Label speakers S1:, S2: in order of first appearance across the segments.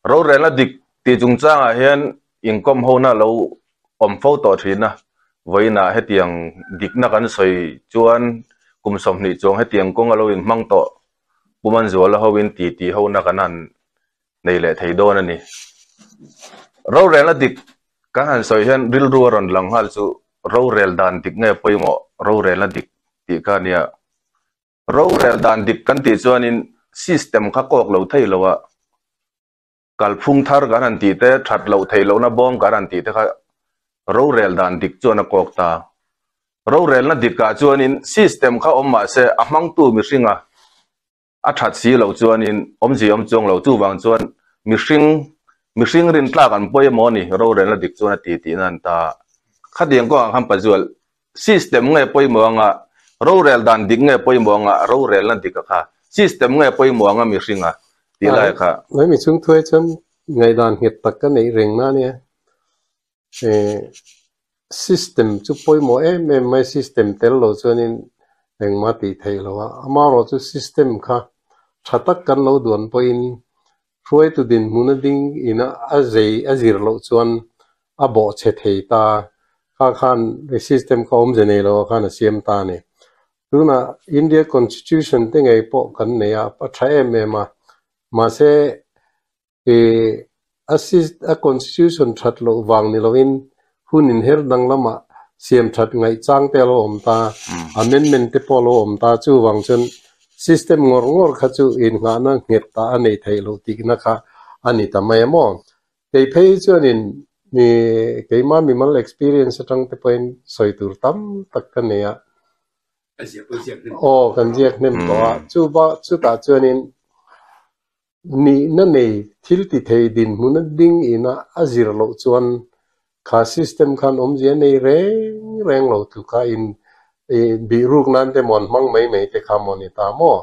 S1: rau rel la dik ti chung chang a hian income ho na lo om pho to thina voina hetiang dikna kan soi chuan kum som ni chong hetiang kong alo in mang to puman zola ho in ti ho na kanan nei le thei don ani rau rel la dik kan han soi hian ril ruaron lang hal chu rau rel dan dik nge poimo rau rel la dik ti ka nia rau rel dan dik kan ti chuan in system kha kok lo thei lowa kalphung thar garan ti te that lo thei lo na bom garan ti te kha ro rel dan dik chuan a kok ta ro rel na dik ka chuan in system kha om ma se a mang tu mi hringa a that si lo chuan in om ji om chong lo chu wang chuan mi hring rin tla kan poi mo ni ro rel na dik chuan ti nan ta kha diang ko ang ham pa zual system nge poi mo nga ro rel dan dik nge poi mo nga ro rel na dik kha system nge poi mo nga mi hringa ti lai kha
S2: nói mình chung thuê chân ngày đàn hiện tất cả này rèn na nè system chú bôi mỗi em mấy system tel lo cho nên rèn mà tì thầy lo mà rồi chú system kha chặt tất cả lo đuổi bôi in rồi tu din muốn ding ina azir lo chuan a bo che thei ta kha khan the system ko om jene lo khan a siam ta ne tu na India constitution te ngai po kan ne a pa thai em mà sẽ assist a constitution chat lo wang ni lo in hun in her dang lama siam chat ngai chang te lo om ta amendment te po lo om ta chu wang chen system ngor kha chu in nga na nget ta anei thei lo tik na kha ani ta mai mo te phei chuan in ni ke ma mi mal experience tang te point soi tur tam tak ka ne ya kan jiak nem to chu ta chuan in ni na nei thil ti thei din mun ding ina azir lo chuan kha system khan om je nei reng lo tu ka in bi ruk nan te mon mang mai te kha moni ta mo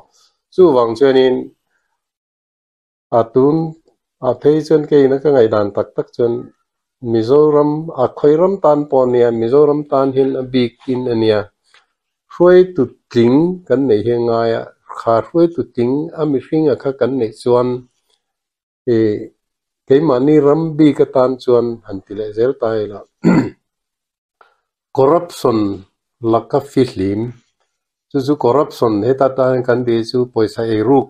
S2: chu wang chuan in atun a thei chuan ke na ka ngai dan tak chuan Mizoram a khoiram tan ponia Mizoram tan hin a big in ania hroi tu tling kan nei he nga ya kha hroi tu ting a mi hringa kha kan nei chuan ke mani rambi ka tan chuan hantile zel tai la corruption laka fihlim chu corruption heta ta kan de chu poisa e ruk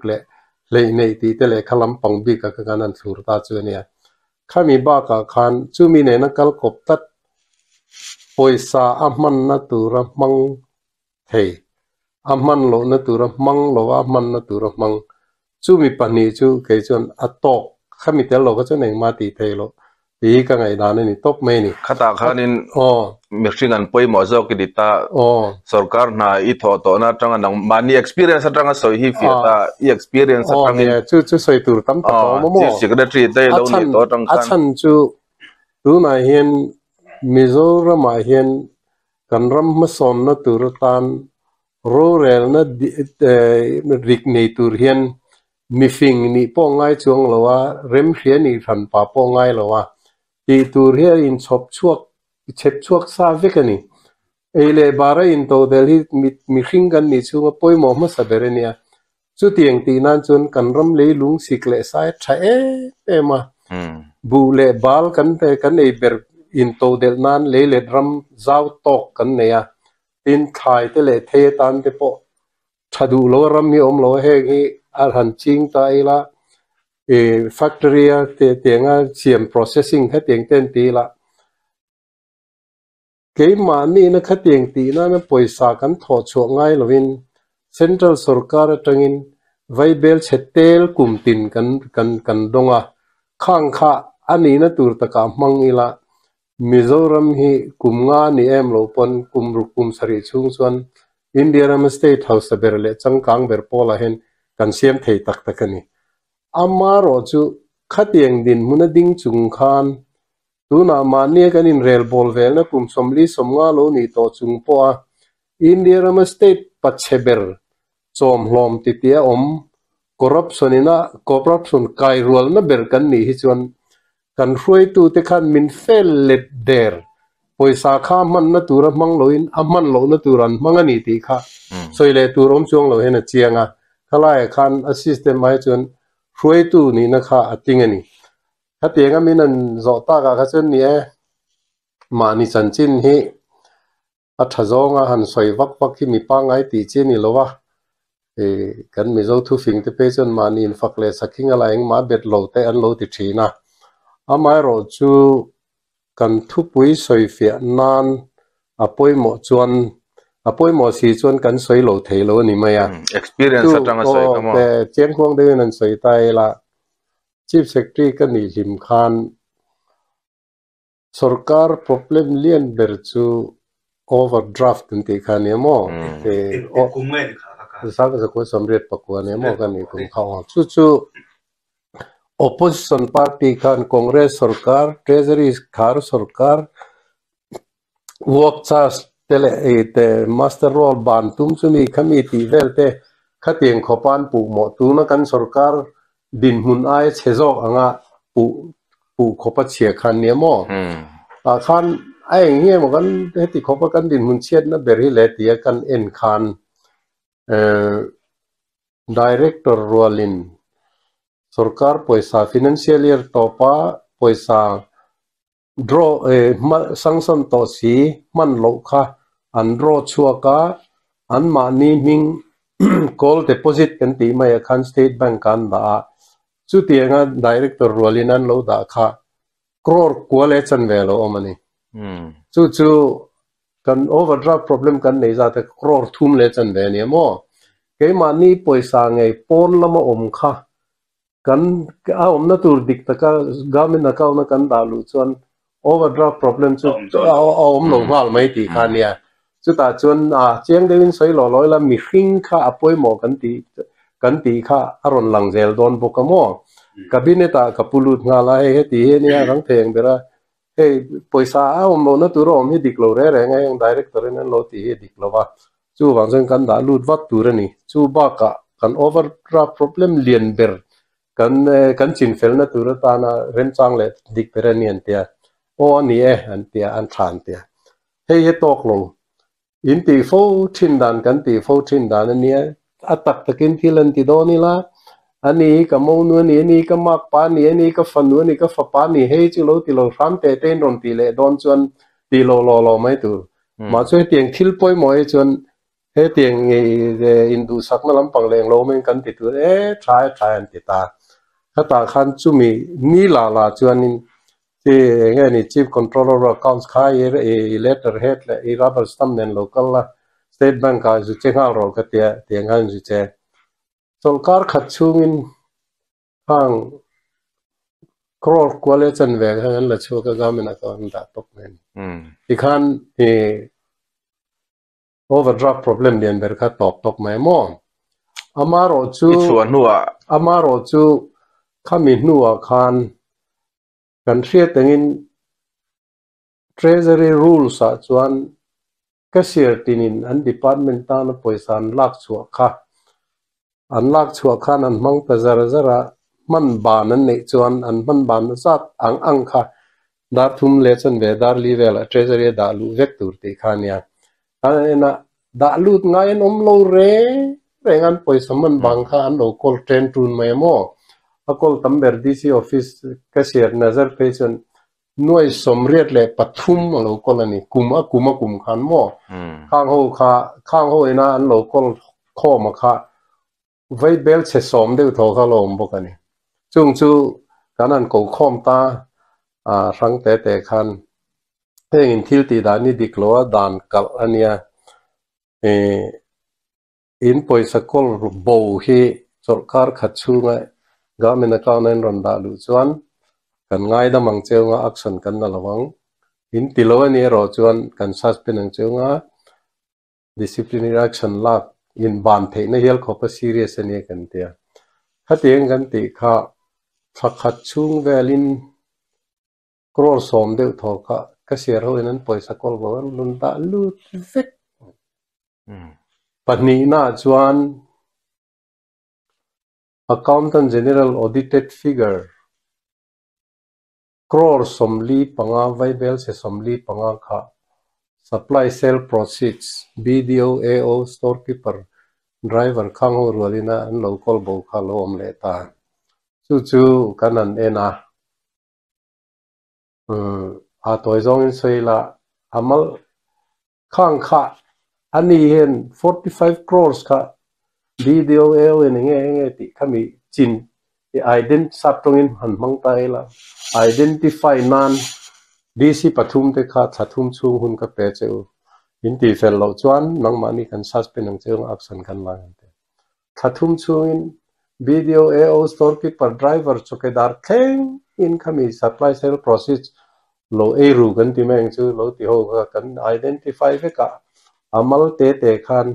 S2: le nei ti te le khalam pang bi ka kanan thur ta chu ania khami ba ka khan chu mi ne na kal kop tat poisa amman na tura mang thei amman lo na tura mang lo amman na tura mang chu mi pani chu ke chon atok khami tel lo ka chu neng ma ti thei lo ti ka ngai dan ni top me ni
S1: khata khanin mi hringan poi mo zo ki dita sarkar na I tho to na tanga nang mani experience atanga so hi fi ta I experience atanga
S2: chu soi tur tam ta mo mo
S1: secretary te lo ni to tang kan
S2: achan chu tu na hian Mizoram a hian kanram ma son na tur tan ro rel na rik nei tur hian mi fing ni po ngai chuang lowa rem hrian ni than pa po ngai lowa ti tur hian in chop chuak sa vekani eile bara in to delhi mi hring kan ni chunga poimo ma saberenia chu tiang ti nan chun kanram le lung sikle sai thae ema bu le bal kan ei ber in to del nan le drum zau tok kan ne ya tin thai te le the tan te po thadu lo ram mi om lo he gi al han ching ta ila factory te tenga siam processing ha teng ten ti la ke ma ni na kha teng ti na poisa kan tho chu ngai lovin central sarkar atangin vaibel chetel kumtin kan donga khang kha ani na tur taka mang ila Mizoram hi kumnga ni em lo pon kum sari chung chuan Indian State House berle changkang ber pola hen kan siam thei tak takani amaro chu khatiang din munading chung khan tuna mani kan in rel bol vel na kum somli somnga lo ni to chung po a Indian State pacheber chom hlom titia corruption kai rual na ber kan ni hi chuan kan hroi tu te khan min fel let der poisa kha man na tura mang loin aman lo na turan mangani ti kha soile turom chuang lo hena chianga khalai khan a system mai chun hroi tu ni na kha atingani ถ้าเตียงก็มีนั่นจอตากาเขาเช่นนี้มานิสันจินฮีอัฐจงหันสวยวักที่มีปังไอตีเจนี่หรอวะกันมีเจ้าทุฟิงที่เป็นจนมานินฟักเลสักขิงอะไรเองมาเบ็ดโลแต่อันโลติทีนะอาไม่รู้จูกันทุบวิสวยเฟียนานอป่วยหมอจวนอป่วยหมอสีจวนกันสวยโลเทโลนี่ไม่อะ
S1: experience จังก็สวยก็มั้ง
S2: แต่เจียงควงเดินนั่นสวยตายละ Chief Secretary กันนี่ลิมคานसरकार problem lian berchu overdraft tunti khane mo te
S3: kumai kha
S2: sa ka ko samret pakwane mo kan ni kum khaw chu chu opposition party khan congress sarkar treasury khar sarkar work chas tele te master role ban tum chumi committee velte khateng khopan pu mo tu na kan sarkar din hun ai chejo anga pu khopa che khan ne mo khan ai nge mo kan heti khopa kan din mun chet na beri le tia kan en khan director rolin sarkar paisa financial year topa paisa draw sanction to si man lo kha an draw chuaka an ma ni ming call deposit kan ti mai khan state bank kan da chu tianga director rolin an lo da kha crore kwale chan velo omani chu kan overdraft problem kan nei za te crore thum le chan ve ni mo ke mani paisa ngai pon lama om kha kan a om na tur dik taka government account na kan dalu chuan overdraft problem chu om lo ngal mai ti kha nia chu ta chuan chiang devin soi lo loi la mi hring kha apoi mo kan ti kha aron lang zel don bokamo kabineta kapulut ngala he ti he nia rang theng bera hey paisa a om lo na tur om hi dik lo re ngai director en lo ti he dik lo wa chu wang zen kan da lut wat tur ni chu ba ka kan overdraft problem lien ber kan chin fel na tur ta na rem chang le dik peranian tia o ni an tia an than tia hey he tok lo in ti fo thin dan kan ti fo thin dan ania atak takin thilan ti do ni la ani ka mo nu ni ka mak pa ni ka fan nu ni ka fa pa ni he chu lo ti lo ram te ten ron ti le don chuan ti lo mai tu ma choi tiang thil poi moi chuan he tiang in du sak na lam pang leng lo men kan ti tu try an ti ta khata khan chu mi ni la chuan in ti nge ni chief controller of accounts kha letter head le rubber stamp nen local la state bank ka ju che ngal ro ka tiang han ju che सरकार खचुंगिन Hong crore kwale chan ve han la chu ka government account da tok nen ikhan overdraft problem den ber kha tok mai mo amaro chu khami nuwa khan kan thria tengin treasury rules a chuan cashier tinin an department ta na paisa an lak chu kha an lak chua khan an mang ta zara man ban an nei chuan an man ban zat ang kha dar thum le chan ve dar li vela treasury da lu vek tur ti khania ana da lut ngai nom lo re rengan poisa man bang kha an lo call train tun mai mo a call tamber dc office cashier nazar pechon noi somriat le pathum lo call ani kum khan mo khang ho ina an lo call kho ma kha vai bel che som de tho kha lom bokani chung chu kanan ko khom ta rang te khan in thil ti da ni diklo dan kal ania in poisa kol bo hi sarkar khachunga government account en ron da lu chuan kan ngai da mang cheunga action kan na lawang in tilo ani ro chuan kan suspend ang cheunga disciplinary action lak in ban the na hel khopa serious ani kan tia khateng kan ti kha thakhat chung velin crore som de thoka ka share ho enan paisa kol go lun ta lu vek pani na chuan accountant general audited figure crore somli panga vaibel se somli panga kha supply sale proceeds BDO AO storekeeper driver khang ho rolina an local bo kha lom le ta chu kanan ena ตัวจงใช่ละอามัลข้างข้าอันนี้เห็น45 crores ค่ะวิดีโออย่างเงี้ยที่เขามีจินที่ identify ตรงนี้หันมังตายละ identify นั้นดีสิปฐุมเตค่ะปฐุมชูหุ่นกับเปเจ้าอินที่เฟลเราจวนนังมันนี่กันซัสเป็นนังเจ้าอักษรกันมาปฐุมชูอินวิดีโอstore keeper driver ชุกดาร์เข่งอินเขามี supply sale process เรารู้กันที่แม่งชื่อเราที่เขากัน identify เวกะอามัลเตะขัน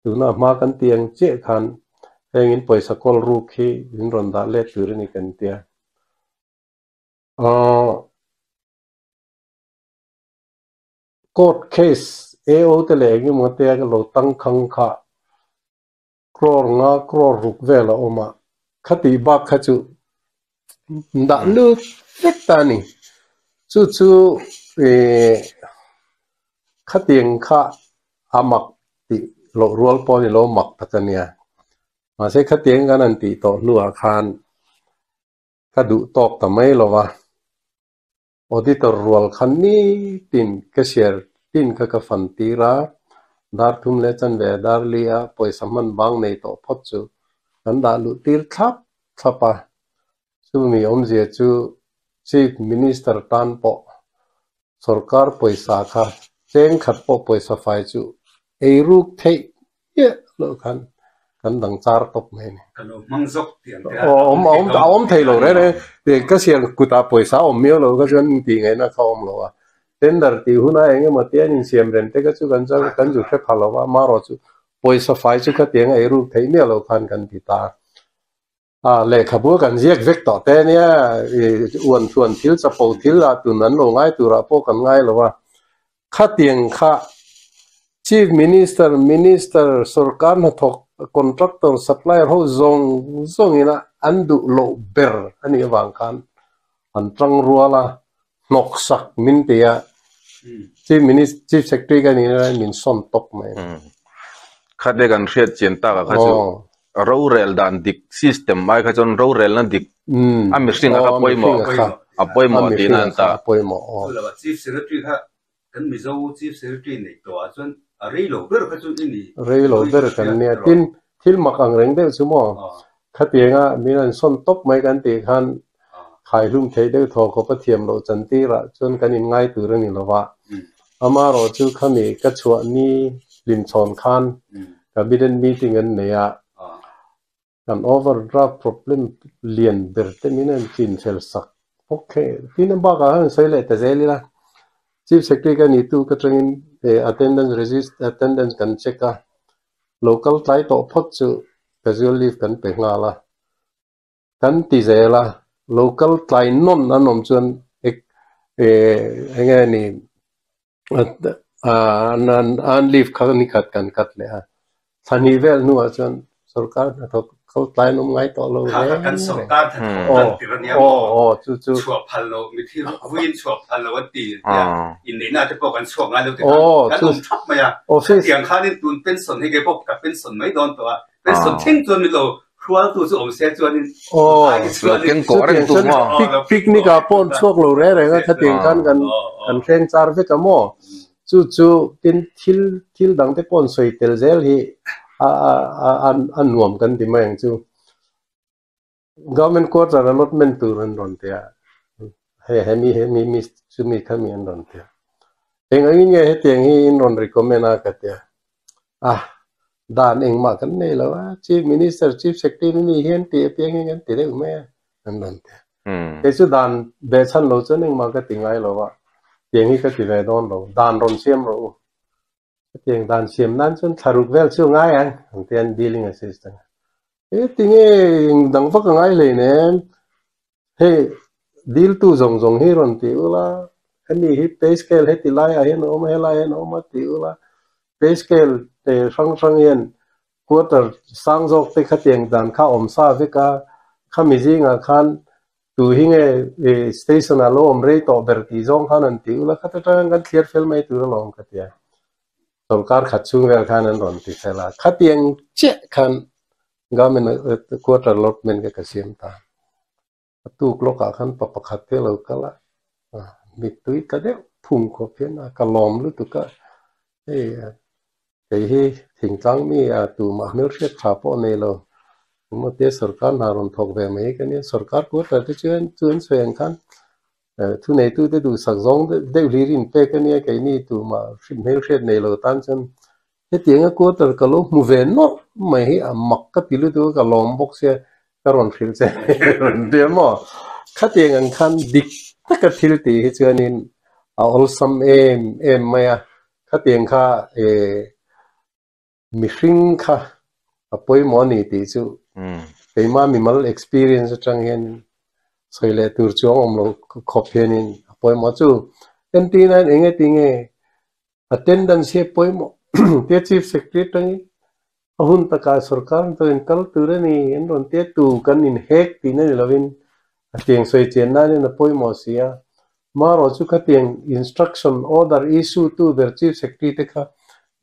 S2: ตัวน่ะมากันเตียงเจ้าขันเองอินปล่อยสกอลรูคีอินรอนดาเล็ดตัวนี้กันเตียcourt case เตะเลยงี้มันเตียก็เราตั้งขังข้ากรอง่ากรอรุกเวลาออกมาคดีบักขจูด่าลูกเล็กตานี่จู่คดีงข้าอามักติโลรัวปอนี่โลมักตะกันเนี่ยมาเสกคดีงกันนั่นติต่อลัวคานคดูตอกทำไมล่ะวะอดีตรัวคันนี้ตินกเชียร์ตินกฟันตีระดาร์ทุ่มเลจันเวดาร์เลียปอยสมันบางในต่อพัดจูกันดาลุตีร์ทับปะซูมีอมเสียจู Chief Minister ตันปอสรการปอยสาขาเจงขัดปอปอยสไฟจูรูกเทยเยอะเลยกันดังจาร์ตบไม่เนี่ย
S3: มังซกเตียน
S2: เทยเลยเนี่ยเด็กก็เสียงกุตาปอยสามียเลยก็จนตีไงนะเขาเลยว่าเต็นดาร์ที่หุ่นอะไรเงี้ยมาเตียนเสียมเรนเตก็จูกันจูแค่พาลว่ามารู้จูปอยสไฟจูก็เตียงรูกเทยเนี่ยเรากันที่ตาเลขบัวกันเรียกเวกต่อแต่เนี่ยอ้วนชวนทิลจะปูทิลตัวนั้นลงง่ายตัวรับพวกกันง่ายหรือว่าข้าเตียงข้า Chief Minister สรการนัทก contractor supplier เขาส่งนี่นะอันดูโลเบอร์อันนี้วางกันอันตรังรัวละนกสักมินเตีย Chief Secretary กันนี่นะมินส่วนตกไหม
S1: ข้าได้กันเรียนเจนตากับข้าจูเราเรลดันดิก system ไม่ข้าจนเราเรลนั่นดิกมีสิ่งอะไรป่วยหมอดีนั่นตา
S2: ป่วยหมอ
S3: แล้วว่า Chief Secretary ค่ะกันมิโซ Chief Secretary ในตัวจนเรื่องโลเบอร์ข้าจนนี่
S2: เรื่องโลเบอร์กันเนี่ยทิลมักอังเร่งเดียวชั่วโมงข้าเตียงมีนั่นส่วนตกไม่กันตีขันขายลุ่มเทเดียวทอเขาไปเทียมเราจันทีละจนกันง่ายตัวเรื่องนี้ละว่าอามาเราจูข้ามีกระชวนี้ลินชอนขันกับบิดนมีติงกันเนี่ยกัน overdraft problem เลียนเบอร์เตมินันกินเซลสักโอเคที่นั่นบอกกันใช่เลยแต่เจลี่ละ Chief Secretary กันนี่ตัวก็ตรงนี้attendance กันเช็คกัน local ไทยต่อพัดจู casual leave กันเป็นงาละกันตีเจละ local ไทยนนนั่นนมจวนยังไงนี่อัน leave เขานี่กัดเลยฮะทันทีเวลนัวจวนสรการนะเขาไทยนมไงต่อเรา
S3: เลยกันสรการทั้งนั้นที่เราเนี่ย
S2: จู่
S3: ชัวพันโลมีที่วินชัวพันโลวันตีเนี่ยอินเดียน่าจะบอกกันชัวงานเร็วที่กันลงทับมาอ่ะเสียงข้านี่ตุนเป็นส่วนให้แกบอกกับเป็นส่วนไม่โดนตัวเป็นส่วนทิ้งจนไม่โลครัวตัวสุอมเสียจวน
S1: เราเก่งก่อนตัวมั่ว
S2: ปิกนิกปนช่วงเราเร่ก็ถ้าเตียงกันเร่งจาร์ฟิกมั่วจู่เป็นทิลดังที่ปนสวยเตลเซลฮีอันรวมกันที่มาอย่างจู่ government quarter allotment ตัวนั้นรอนเตียให้มีชื่อมีข้ามีอันรอนเตียเองอันนี้ให้เตียงให้อินรอน recommend กันเตียด่านเองมากันนี่แล้วว่า Chief Minister Chief Secretary นี่เห็นเตียเพียงเห็นเตียได้ไหมอันรอนเตียแต่สุดด่านเบชันเราจะเองมากันติงไงแล้วว่าเตียงให้กันติเวดอนเราด่านรอนเสียมเราเตียงด่านเสียมนั้นจนทารุกเวลช่วงง่ายอันเตียน dealing assistantติงดังฟักง่ายเลยเนี่ยเฮ้ดีลตู้จงให้รอนติอุล่ะอันนี้ฮิปเปสเกลให้ติลายเห็นโอมาเฮลายเห็นโอมาติอุล่ะเปสเกลเตะฟังเห็นควอเตอร์สังจอกติขัดยังดันข้าอมซาฟิกาข้ามิจิงอาคารตัวหิ้งสเตชันอารมณ์เรย์ต่อเบอร์ติจงข้านันติอุล่ะขัดตระงันเคลียร์เฟลไม่ตัวลองขัดยังสงการขัดช่วงเวลาข้านันรอนติเฟล่าขัดยังเจ๊ขันgovernment quarter allotment ke kasiam ta tu klok akan papakhate lo kala มีตุ้ยก็เด็กพุ่งขบเพี้ยนกระลอมหรือตุก็ไอ้ที่ถึงจังมีตัวมาเนื้อเชื่อขาปอเนลเมื่อเทศกาลนารนทกแบบนี้กันเนี่ยสกัดกูแต่ที่เชื่อเสียงกันทุนไหนตัวได้ดูสักสองได้ลีรินเปกันเนี่ยกันนี่ตัวมาฟิเมลเชื่อเนลตันจนที่เตียงกูแต่ก็รู้มูเวนเนาะไม่ให้มักก็ติลุตัวก็ลอมบกเสียก็รอนฟิลเซเดี๋ยวมั้งข้าเตียงคันดิกถ้าก็ทิลตีเชื่อนี่เอาซัมไม่ข้าเตียงข้ามิชิงข้าป่วยหมอนี่ตีจูไปมามีมัล experience จังเห็นสวยเลยตัวจ้องเราขอบเห็นนี่ป่วยหมอจูเอ็นตีนั้นเองติงattendance เสียป่วยหมอเทีย chief secretary หุ่นตะการสกัดตัวเองกัลตัวนี้เห็นตอนเทียตัวกันอินเฮกตีนั่นเราวินเตียงสวยเจนนั่นเนี่ยป่วยหมอเสียมาเราจูข้าเตียง instruction order issue to the chief secretary ค่ะ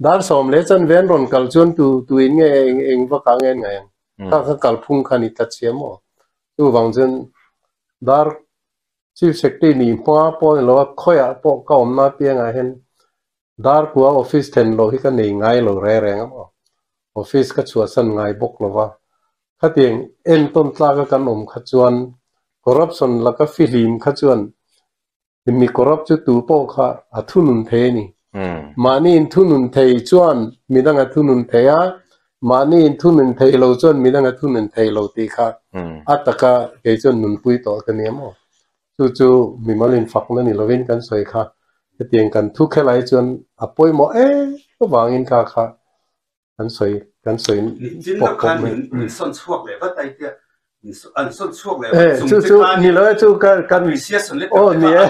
S2: ดาร์สอมเลจันเวนรอนกัลจวนตัวเองว่ากังเงินไงถ้ากัลพุ่งขันิตัดเสียมั้งตัววังจนดาร์ chief secretary นี่พอพอเราค่อยพอก็อมนาเปียงไงเห็นดาร์กัวออฟฟิศเทนโลที่กันเองไงเราแรงๆมั้งออฟฟิศก็ชัวร์สันไงบกเราว่าข้าเตียงเอ็นต้นตลาก็กันขจวนcorruption แล้วก็ฟิลิมขจวนมี corrupt จุดตัวพวกข้าทุนเทนี่มานี่ทุนเทยจวนมีดังทุนเทียมานี่ทุนเทยเราจวนมีดังทุนเทยเราตีค่ะอัตตะกะเกจวนนุนปุยต่อกันเนี่ยมั้งจู่ๆมีมาลินฝักนั่นนี่เราเว้นกันสวยค่ะเตียงกันทุกแค่ไรจวนป่วยหมอก็วางอินค่ะกันสวย
S3: จริงๆแล้วคันมีส้นช่วงเลยก็ไตเตี้ยส้นช่วงเลย
S2: จู่นี่เลยจู่กัน
S3: มีเสียส่วนเล็ก
S2: เนี่ย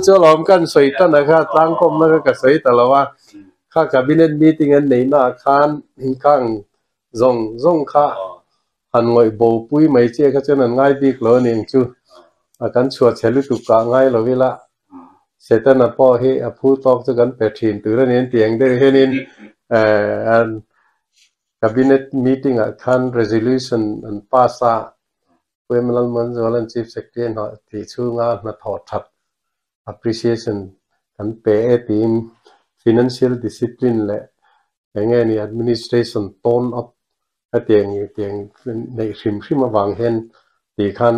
S2: จู่ล้อมกันสวยตั้งนะครับตั้งคมแล้วก็สวยแต่ละว่าข้ากับบินเน็ตมีติ้งกันในหน้าคานหิงข้างซงข้าหันงอยโบปุ้ยไม่เจ๊ก็จะนั่นง่ายดีกว่านี่จู่กันชวดเชลุตุกะง่ายเราเวลาเสร็จแล้วพอให้พูดตอกจะกันเปิดถิ่นตัวนี้เตียงได้เห็นcabinet meeting kan resolution and passa pemelan manzalan chief secretary na ti chunga na thothat appreciation kan pe team financial discipline le enge ni administration tone up tiang nei hrim awang hen ti khan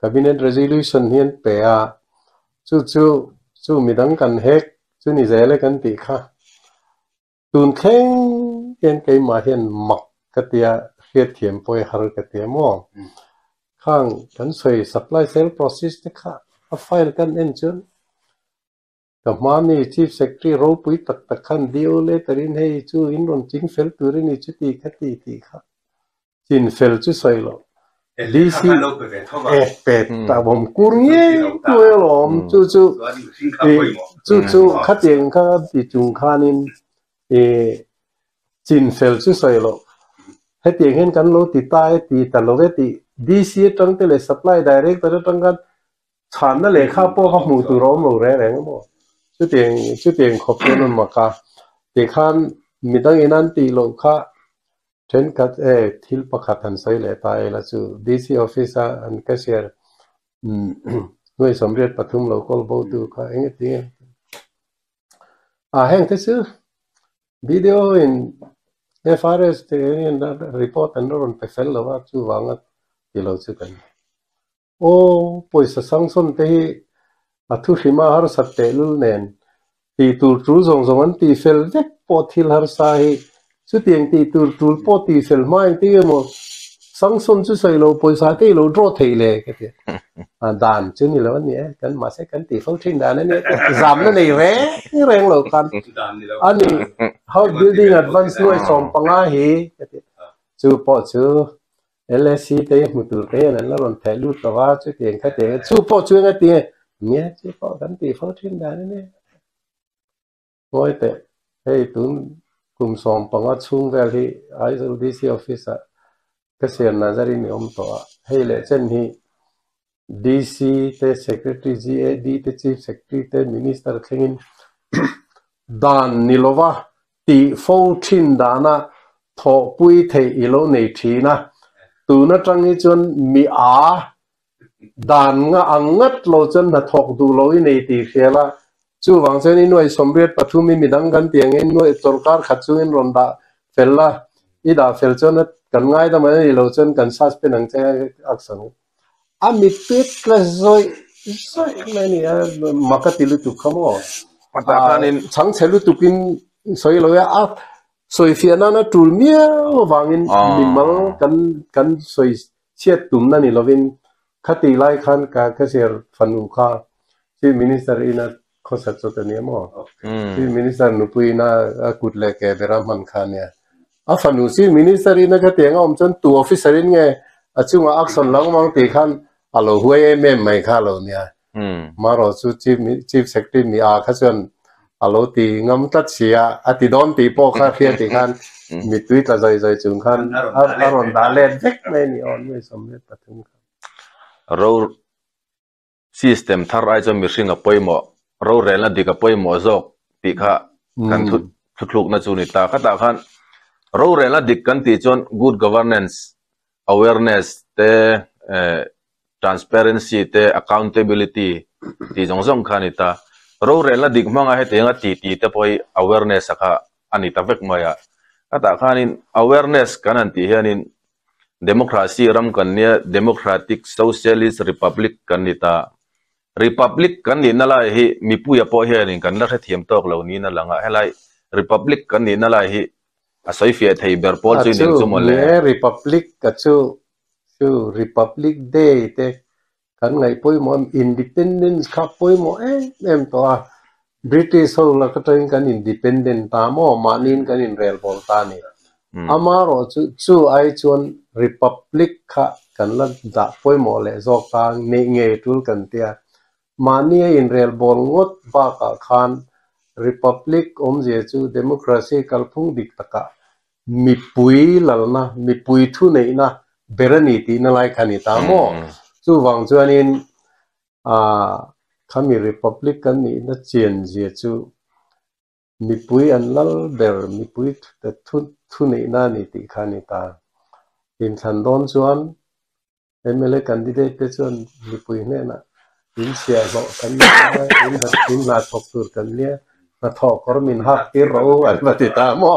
S2: cabinet resolution hian pe a chu midang kan hek chu ni zele kan ti kha tun khengเกมาเห็นมักกติยาเทียเทียมปอยฮาร์กติยามองข้างกันสวย supply sale process ที่ข้าไฟล์กันเอ็นจนกับมานี่ chief secretary รู้ปุยตักขันเดียวเลยแต่รินให้จูอินรอนจิงเฟลตัวนี้จุดตีคตีค่ะจินเฟลจุดสวยหรอดีสิเป็ดแต่ผมกุญแจตัวหลอมจู่ขัดเองข้าติจุงขานินจินเฟลช่วยสวยหรอให้เตียงเห็นกันโลติตายตีแต่โลเวติดีซีตั้งแต่เลย supply direct แต่ตั้งกันฉานนั่นเลยข้าพ่อข้าหมูตัวร้อมโลแรงๆมั้งช่วยเตียงขอบคุณมากเตียงขันมีตั้งอินันตีโลข้าเช่นกัดทิลปะขัดทันสวยเลยตายแล้วจู่ดีซีออฟฟิศอันก็เชียร์หน่วยสมเด็จปทุมโลกอลโบดูข้าเองตีแห่งที่ซื้อวิดีโออินFRS ที่นี่นะรีพอร์ตอันนั้นเป็นเฟลล์ว่าจู่วางที่เราจะกันโอ้ป่วยสังสมที่ทุกที่มาหาสัตว์เตลุเนนที่ตูรูซงอันที่เฟลล์เด็กปอที่หาสาเหตุสุดที่ที่ตูปอที่เฟลล์ไม่ที่มั้งสังสมจู่ใส่เราป่วยสาที่เราโดดที่เลยกันที่ด่านจู่นี่แล้วนี่กันมาเสกันที่เขาทิ้งด่านนั่นนี่จำนั่นนี่แรงเรากันอันนี้ how building advanced ด้วยสองปังอาหีจู่พอจู่ LSC เตะมุตุเตะนั่นแล้วเราแถลุตว่าจู่เตียงแค่เตะจู่พอจู่งั้นเตียเนี่ยจู่พอกันที่เขาทิ้งด่านนั่นนี่โอ้ยเตะเฮ้ยตุนกลุ่มสองปังอาชุ่มเวลีไอ้สุดที่ DC office ก็เสียนาจารีนิยมตัวให้เลยเช่นที่ DC เตะ secretary GAD เตะ chief secretary เตะ minister ทิ้งด่านนิลวะตีโฟทินด่านะทอปุยเทอิโลในทีนะตัวนั้นจังนี้จนมี đàn ngã ăn ngất lâu chân là thọc đủ lối này thì kia là chú vàng chân in nuôi sôm riết bắt thumi mi đăng gan tiếng in nuôi tổ car khát chú in ron đã phèn là ít đã phèn chân là cần ngay đó mà lâu chân cần sát bên năng chơi ác sang mi tuyết là rồi này nè mà cái tilu tụ không à sáng sẽ lu tụ pin soi lối soi phiền nó trùn mía vàng in mình mang cần soi chết tụmนั่นนี่เราเป็นคติไล่ขันการเกษตรฟันอุคาที่มินิสเตอร์อินะเขาสัตว์ตัวนี้มั้งที่มินิสเตอร์นุปุยนะกุดเล็กเบรามันขันเนี่ยฟันอุที่มินิสเตอร์อินะก็เตียงอมจนตัวออฟฟิศเองไงช่วงอักษรหลังมังตีขันฮัลโหลหัวเอ็มไม่ข้าเราเนี่ยมารอสู่ชีฟเซกติมีข้าส่วนฮัลโหลตีงำตัดเสียติดอนตีโปข้าเพียตีขันมีทวิตอะไรใจจุงขันอารมณ์ดาเล่นเด็กไม่นี่อ่อนไม่สมเด็จปฐุม
S1: เราซิสเต็มทาร์ไอจะมีสิ่งกับป่วยหมอเราเรียนแล้วดีกับป่วยหมอจอกตีค่ะกันทุกๆนัจุนิตาข้าตาขันเราเรียนแล้วดีกันตีจน good governance awarenessเตtransparency เต accountability ตีจงส่งขันนิตาเราเรียนแล้วดีมั่งไอ้เตียงตีเตป่วย awareness สักอันนี้ตาเวกมาอ่ะข้าตาขัน awareness กันนั่นตีเฮียนินdemokrasi ram kan nia democratic socialist republic kan nita republic kan ni nala hi mipu ya po he rin kan la thiam tok lo ni na langa helai republic kan ni nala hi asoi fia thei ber pol chu ning chu mole
S2: republic ka chu republic day te kan ngai poi mo independence kha poi mo em to british ho la ka train kan independent ta mo manin kan in rel bol ta ni amaro chu ai chuan republic kha kan la da poi mo le zo kang ne nge tul kan tia mani in rel bol ngot ba ka khan republic je chu democracy kalphung dik taka mi pui lalna mi pui thu nei na berani ti na lai khani ta mo chu wang chuan in khami republic kan ni na chen je chu mi pui an lal ber mi pui ta thu nei na ni ti khani ta in than don chuan MLA candidate te chuan mi pui ne na in sia lo kan in la thok tur kan nia na thok kor min hak ti ro al ma ti ta mo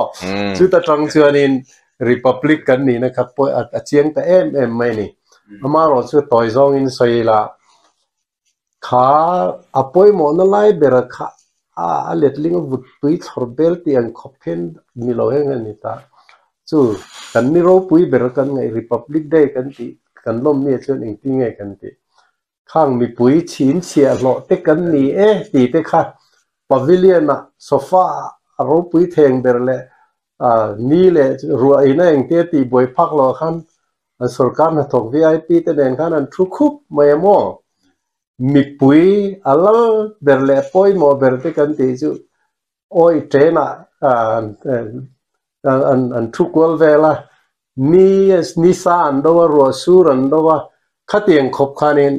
S2: chu ta tang chuan in republic kan ni na khap poi a chiang ta em mai ni ama ro chu toy zong in soi la kha apoi mo na lai ber kha a letling vut pui thorbel ti an khophen mi lo heng ani ta chu kan ni ro pui ber kan ngai republic day kan ti kan lom mi chuan ing ti ngai kan ti khang mi pui chin sia lo te kan ni ti te kha pavilion na sofa ro pui theng ber le ni le ruwa ina eng te ti boi phak lo khan sarkar na thok VIP te den khan an thu khup mai mo mi pui alal ber le poi mo ber te kan ti chu oi trena an thu kwal vela ni sa an do ro sur an do khatieng khop khanin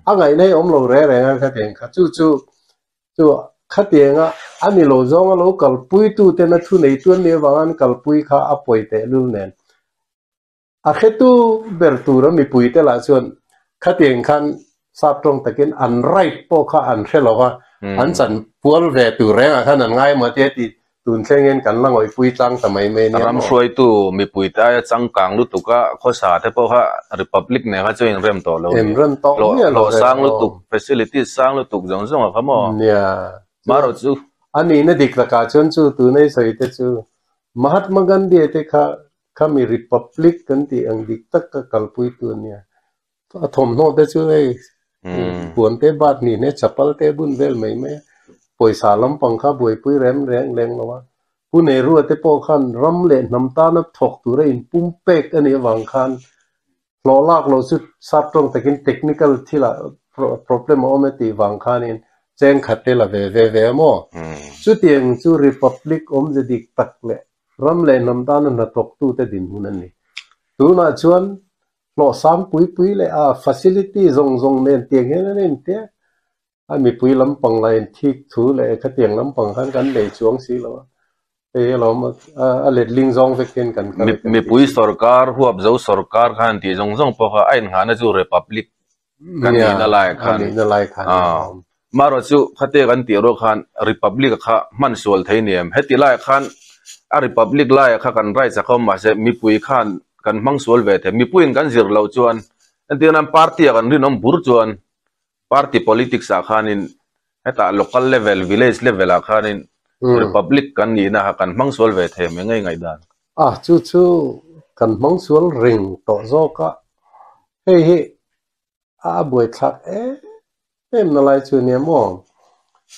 S2: angai nei om lo re khatieng kha chu khatieng ani lo zong lo kal pui tu te na thu nei tuan ni wangan kal pui kha apoi te lu nen a khetu ber tu ra mi pui te la chuan khatieng khan sap tong takin an right po kha an khelo an chan pual ve tu re khan an ngai ma te ti tun thengen kan la ngoi pui tang tamai me ni
S1: ram soi tu mi pui ta chang kang lu tu ka kho sa te po kha republic ne kha chuin rem to lo lo sang lu tu facilities sang lu tu jong jong kha mo
S2: nia
S1: maro chu
S2: ani na dik la ka chon chu tu nei soi te chu mahatma gandhi te kha mi republic kan ti ang dik tak ka kalpui tu nia thom no te chu ei puan te bat ni ne chapal te bun vel mai me poisa lam pangkha boi pui rem reng leng lawa pune ru te po khan ram le nam ta na thok tu re in pum pek ani wang khan lo lak lo su sap tong takin technical thila problem o me ti wang khan in cheng khatte la ve mo chu tieng chu republic om je dik tak le ram le nam ta na thok tu te din hunan ni tu na chuan lo sam pui le facility zong nen tieng he nen te mi pui lam pang lai thik thu le kha tiang lam pang khan kan le chuang si lo เราเล็ดลิงซองเวกินกัน
S1: มีปุยสรการหัวเจ้าสรการขันที่จงพอเขาไอ้หาในจูเรพับลิกกันนี่นั่นแหละขันมารจูขัดเตกันตีโรขันริพับลิกข้ามันส่วนไทยเนี่ยเหตุไล่ขันริพับลิกไล่ข้ากันไรสักเขามาเสมีปุยขันกันมังส่วนเวทมีปุยกันสิรเราจวนอันที่นั้นพรรคกันริน้ำบุรจวนพรรค politics อาคานินเหตุ local level village level อาคานินRepublic kan ni na kan mangsul ve the me ngai dan
S2: chu kan mangsul ring to zo ka he boi thak em na lai chu ne mo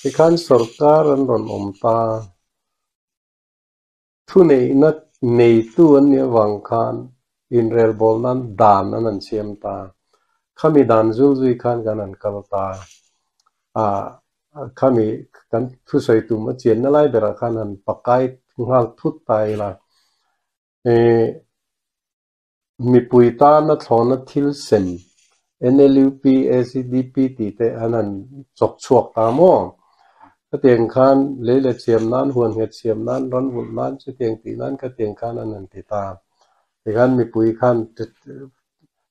S2: ti khan sarkar an ron ta thu nei na nei tu an ne wang khan in rel bol nan dan an siam ta khami dan zui khan kan an kal ta kami kan thu sai tu ma chen na lai bera khanan pakai ngal thut tai la mi puita na thona thil sem NLUP ACDP ti te anan chok chuak ta mo ka tieng khan le chiam nan huan het chiam nan ron hul nan che tieng ti nan ka tieng khan anan ti ta ti khan mi pui khan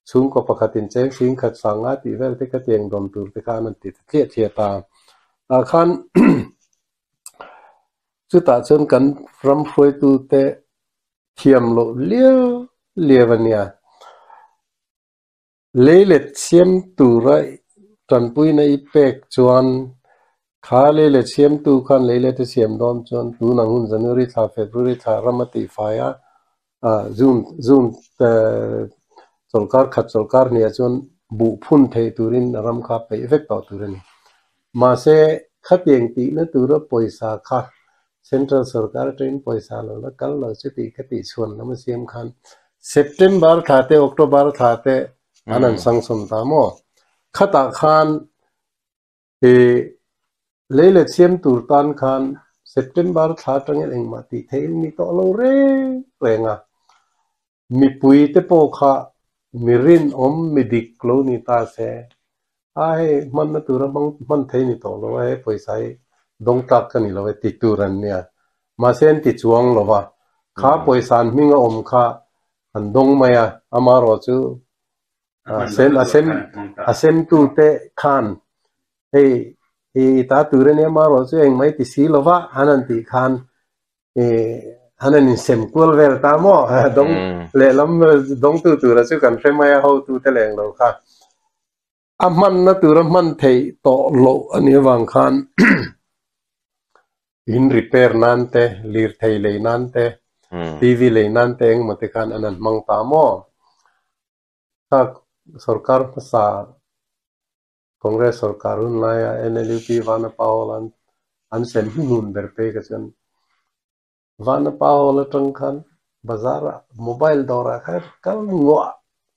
S2: chung ko pakhatin cheng sing khat sanga ti vel te ka tieng dom tur te khan an ti thia ta khan chu ta chen kan from foi tu te thiam lo lievania le chiam tu rai tan pui na ipek chuan kha le chiam tu khan le te siam dom chuan tu na hun January tha February tha ramati faya June solkar nia chuan bu phun thei turin ram kha pe effect ta turin ma se khatieng ti na tura poisa kha central sarkar train poisa lo la kal lo che ti khati chuan na ma siam khan September thate October thate anan sangsom ta mo khata khan le chiam tur tan khan September tha tang eng ma ti theil mi to lo renga mi pui te po kha mirin mi dik lo ni ta se ai man na tura man thei ni to lo ai poisa dong tak kan ni lo ti turan nia ma sen ti chuang lo wa kha poisa minga kha an dong maya amaro chu asem tu te khan ta turan ya maro chu eng mai ti si lo wa hanan ti khan hanan in sem kul ver ta mo dong le lam dong tu ra chu kan fe maya ho tu te leng lo kha aman na tura man thei to lo ani wang khan in repair nante lir thei le nante TV le nante eng mate khan anan mang ta mo ta sarkar sa congress sarkar un la ya NLUP vana paolan an sem hunun berpe ka chen vana paola tang khan bazar mobile dora kha kal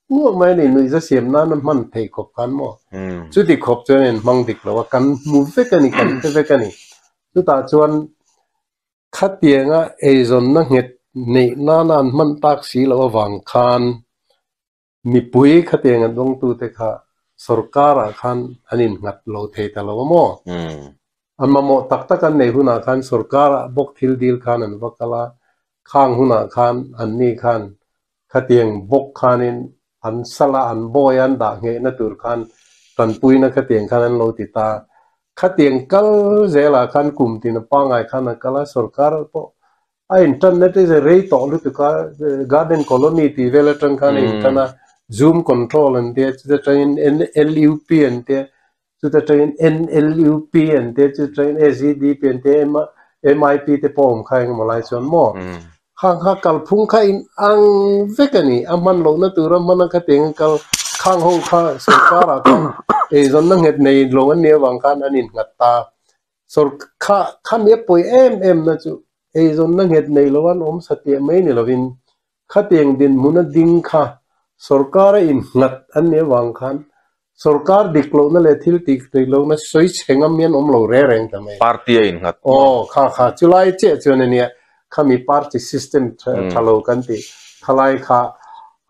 S2: ngua mai ni nui za siam na man thei khop kan mo chu ti khop chen mang dik lo kan mu ve kani kan te ve kani chu ta chuan khatianga ezon na nget nei na nan man tak si lo wang khan mi pui khatianga dong tu te kha sarkara khan anin ngat lo thei ta lo mo amma mo tak kan nei huna khan sarkara bok thil dil khan an wakala khang huna khan an ni khan khatiang bok khanin an sala an boyan da nge na tur khan tan pui na khatiang khan an lo ti ta khatiang kal zela khan kum tin pa ngai khan kala sarkar po a internet is a rei to lu tu ka garden colony ti vela tang khan in kana zoom control and the train NLUP and the train NLUP and the train ACDP and MIP te pom khai malai chon mo khang kha kal phung kha in ang vekani aman lo na tura man kha teng kal khang ho kha sarkara ka e zon na nget nei lo an ne wang khan anin ngatta sor kha me poi em na chu e zon na nget nei lo an satya mai ni lovin kha teng din muna ding kha sarkara in ngat an ne wang khan sarkar diklo na le thil tik lo na soi chengam mian lo re reng ta mai
S1: party in ngat
S2: kha chulai che chone ne kami party system thalo kanti khalai kha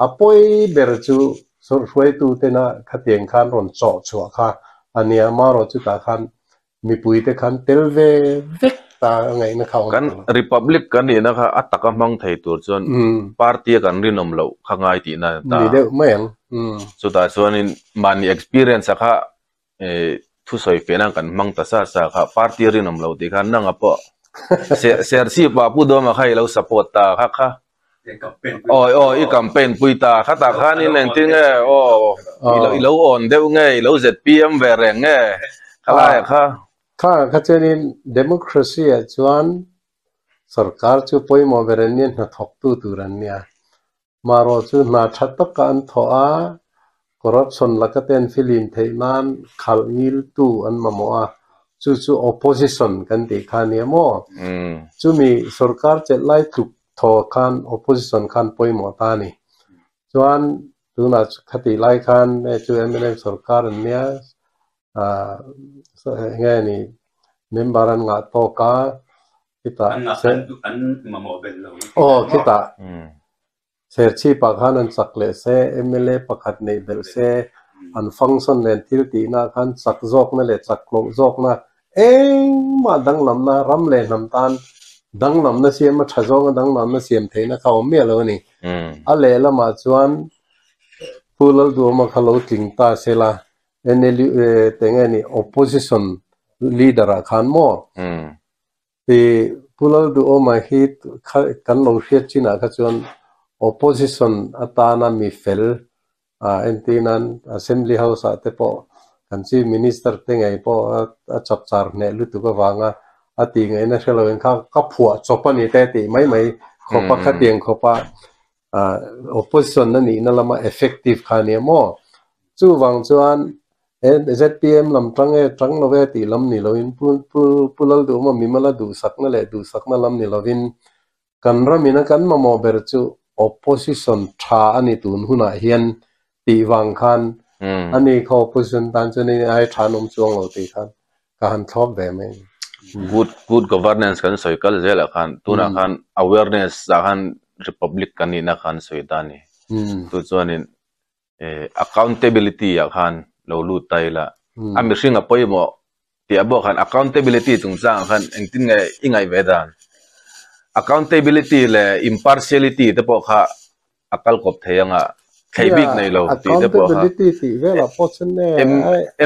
S2: apoi berchu sorfoi tu tena khateng khan ron cho kha ania maro chu ta khan mi pui te khan telve vek ta ngày nó không
S1: kan republic kan ni na kha ataka mang thei tur chon party kan rinom lo khangai ti na ta
S2: ni de men
S1: so ta chuan in mani experience kha thu soi fe na kan mang ta sa kha party rinom lo ti khan nang apo ser si pa pu do ma khai lo support ta kha i campaign puita kha ta khan in eng ting i lo on deu nge i lo zpm ve reng nge khala kha
S2: kha chenin democracy a chuan sarkar chu poimo beranian na thok tu turan nia maro chu na thatta kan thoa corruption lakaten film theinan khalngil tu an mamoa chu opposition kan ti khania mo chu mi sarkar che lai tu tho khan opposition khan poimo ta ni chuan tuna khati lai khan chu MNM sarkar nia nghe ni membaran nga to ka kita
S3: an mamobel lo
S2: kita serchi pakhan an sakle se MLA pakhat nei bel se an function len thil ti na khan sak jok na le chak klong jok na ma dang lam na ram le nam tan dang nam na siam ma thajong dang nam na siam theina ka om me lo ni a le la ma chuan pulal du ma khalo ting ta sela NLU tengani opposition leader khan mo ti pulal du o ma hit kan lo hriat china kha chuan opposition atana mi fel entinan assembly house ate po kan chi minister tengai po a chap char ne lu tu ka wanga ati ngai na helo en ka phua chopani te ti mai khopa kha tiang khopa opposition na ni na lama effective khani mo chu wang chuan ZPM lam trang lo ve ti lam ni lo in pulal du ma mimala du sakna lam ni lovin kan ramina kan ma mo ber chu opposition tha ani tun huna hian ti wang khan ani kho opposition tan chani ai thanom chuang lo ti khan ka han thop ve me
S1: good governance kan soikal zela khan tuna khan awareness khan republic kan ni na khan soidani tu chuanin accountability khan lo lu tai la ami singa poimo ti abo khan accountability chung chang khan engtin nge ingai vedan accountability le impartiality te po kha akal kop theyanga khaibik nei lo ti te po kha
S2: accountability ti vela pochen ne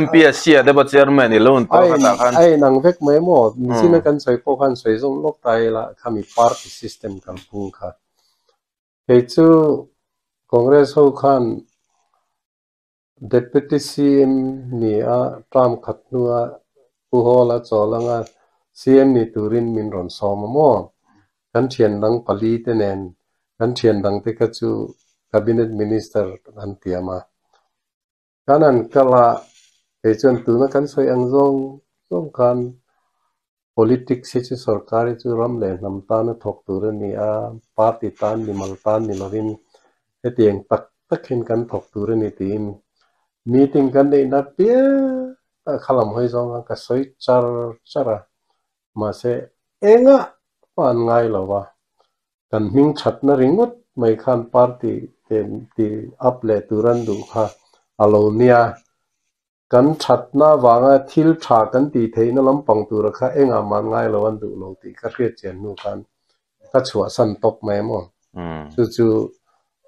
S1: MPSC de ba chairman ni loan to kha khan
S2: ai nang vek mai mo sina kan soi po khan soi zong lok tai la khami party system kan pu kha he chu congress ho khan deputy CM ni a tram khatnua puhola cholanga CM ni turin min ron somamo kan thian dang pali tenen kan thian dang te ka chu cabinet minister an tiama kanan kala e chon tu na kan soi ang zong kan politics chi sarkari chu ram le nam ta na thok tur ni a party tan ni mal tan ni lovin he tieng tak hin kan thok tur ni tin meeting kan dei na pia khalam hoi zong ka soi chara ma se enga pan ngai lawa kan ming that na ringot mai khan party ti aple turan du kha alonia kan that na wanga thil tha kan ti theina lampang tur kha enga man ngai lawan du lo ti ka hriat chen nu kan ka chua san top mai mo chu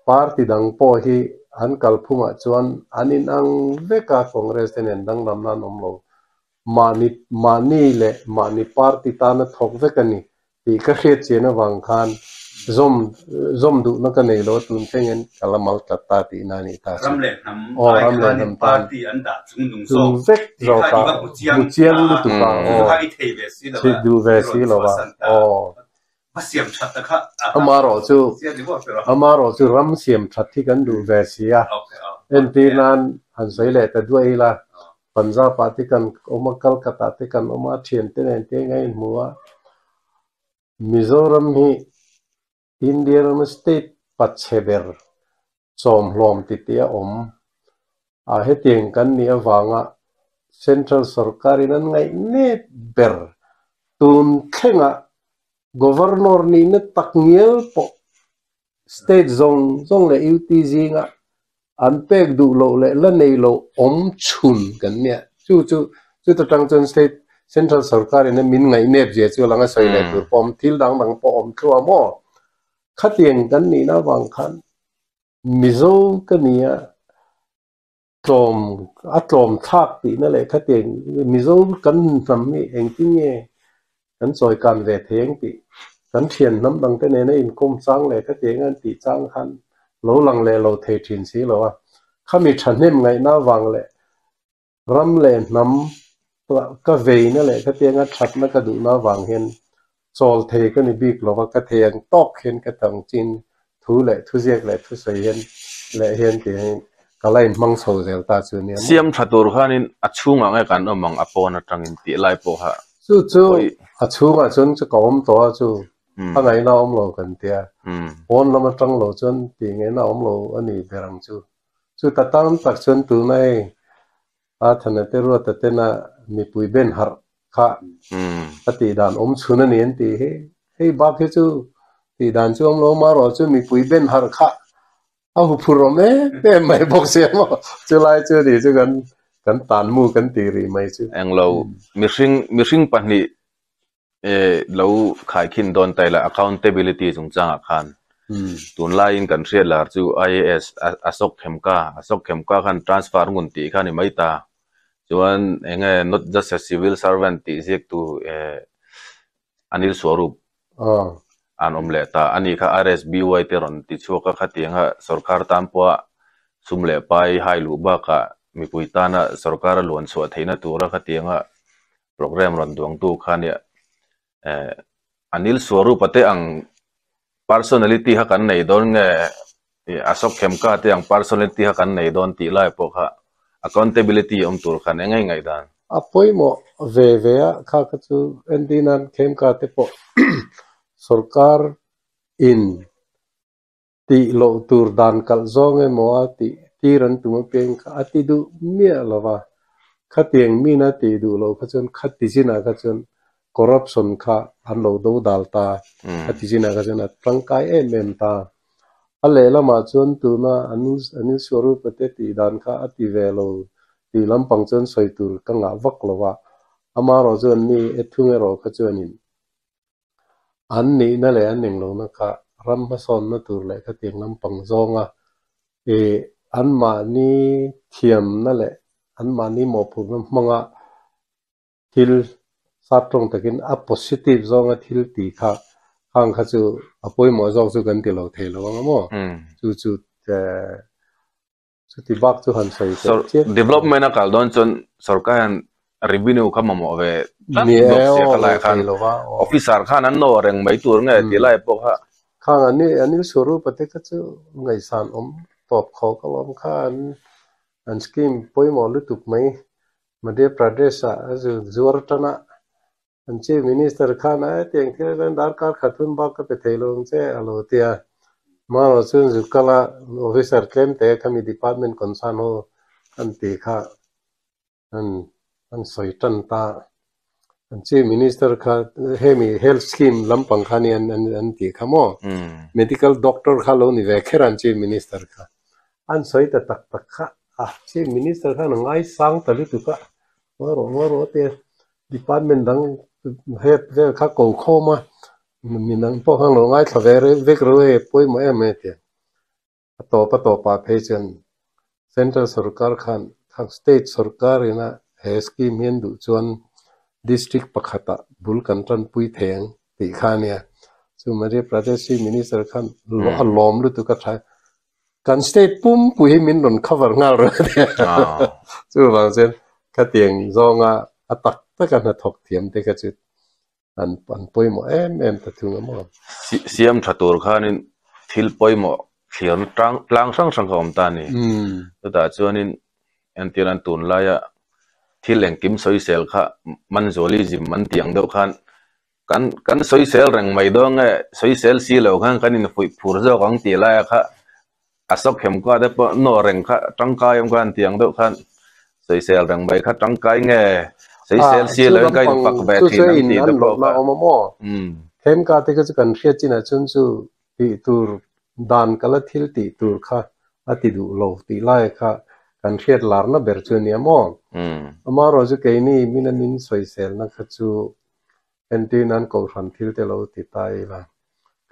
S2: party dang po hi an kalphuma chuan anin ang veka congress ten dang nam na nom lo mani party ta na thok vekani ti ka hriat chena wang khan zom du na ka nei lo tun tengen kalamal ta ti na ni ta
S3: ramle nam party an da chung
S2: vek ro ka bu chiang lu tu ka
S3: ha i thei ve si lo
S2: si du ve si lo ba
S3: siam that ta kha
S2: amaro chu ram siam that thi kan du ve sia en ti nan han sei le ta duai la punjab party kan oma kolkata te kan oma thien te nen te ngai muwa mizoram hi indian state pacheber som hlom ti tia om a heteng kan ni awanga central sarkari nan ngai ne ber tun khenga governor ni na takngel po state zong le UTG nga an pek du lo le la nei lo om chun kan ne chu ta tang chen state central sarkar in min ngai nep je chu langa soi le tur pom thil dang dang pom thua mo khatieng kan ni na wang khan mizo kania atlom thak ti na le khatieng mizo kan sam mi engting nge kan soi kan ve theng ti kan thian nam dang te ne na in kum chang le khatieng an ti chang khan lo lang le lo the thin si lo a khami thanem ngai na wang le ram le nam ka ve na le khatieng a that na ka du na wang hen chol the ka ni bik lo ka theng tok hen ka tang chin thu le thu jek le thu sei hen le hen ti kalai mang so zel ta chu ni
S1: siam thatur khanin achunga ngai kan amang apon atangin ti lai po ha
S2: chu achunga chun chu kom to chu angai na om lo kan tia on lama tang lo chun ti ngai na om lo ani berang chu ta tam tak chun tu nai a thana te ro ta te na mi pui ben har kha ati dan om chuna nen ti he ba ke chu ti dan chu om lo ma ro chu mi pui ben har kha a hu phuro me pe mai bok se mo chu lai chu di chu kan tan mu kan ti ri mai chu
S1: ang lo mishing pahni lo khai khin don tai la accountability chung changa khan tun lai in kan riat lar chu IAS asok khemka khan transfer ngun ti khan mai ta chuan enge not just a civil servant ti jek tu Anil Swarup an omle ta ani kha RSBY te ron ti chuka khatianga sarkar tampwa sumle pai hailu ba ka mi puitana sarkar lon so theina tura khatianga program ron duang tu khania Anil Swarup ate ang personality ha kan nei don nge asok khemka te ang personality ha kan nei don ti lai po kha accountability tur khan ngai dan
S2: apoi mo ve kha ka chu endinan khemka te po sarkar in ti lo tur dan kal zong e mo ti ran tu peng kha ati du mia lawa khatieng mi na ti du lo kha chun khati jina kha chun corruption kha an lo do dal ta ati jina kha chun tangkai em ta ale lama chun tu na anu Swarup te ti dan kha ati ve lo ti lampang chun soi tur ka nga vak lawa ama ro chun ni ethunge ro kha chun in an ni na le an ning lo na kha ram ma son na tur le kha tiang lampang zonga an ma ni thiam na le an ma ni mo phu manga thil satrong takin a positive zonga thil ti kha hang kha chu apoi mo zong chu kan ti lo the lo nga mo chu ti bak chu han sai
S1: development a kal don chon sarkar revenue kha mo ve
S2: ni
S1: se khalai khan officer khan an no reng mai tur nge ti lai po kha
S2: khang ani Swarup pate ka chu ngai san om top kho ka lom khan an scheme poi mo lu tuk mai Madhya Pradesh azu zuartana an chief minister khan a teng thil dar kar khathun ba ka pe thailong che alo tia ma ro chun zu kala officer claim te khami department concern ho an ti kha an soitan ta an chief minister kha hemi health scheme lampang khani an ti khamo medical doctor kha lo ni ve kheran chief minister kha an soita tak kha chief minister kha ngai sang tali tu ka maro te department dang head ve kha ko khoma minang po hang lo ngai thavere vek ro e poi mo em te to pa phechen central sarkar khan state sarkar ina he scheme hen du chuan district pakhata bul kantran pui theng ti khania chu Madhya Pradesh minister khan lom lu tu ka tha kan state pum pui min ron cover ngal ro chu bang chen ka tieng zonga atak ta kan thok thiam te ka chu an poi mo em ta thunga mo
S1: siam thatur khanin thil poi mo thian tlang sang ka om ta ni ta chuanin antiran tun la ya thil engkim soi sel kha man zoli jim man tiang do khan kan soi sel reng mai do nge soi sel si lo khan kanin phur zo kang ti la kha asok hem ka de po no reng kha tangkai om kan tiang do khan soi sel reng mai kha tangkai nge soi sel si lo kai pak ba thin ti do po
S2: na om mo hem ka te ka kan khia china chun chu ti tur dan kala thil ti tur kha ati du lo ti lai kha kan khiat lar na ber chu nia mo ama ro chu ke ni min soi sel na kha chu enti nan ko ran thil te lo ti tai la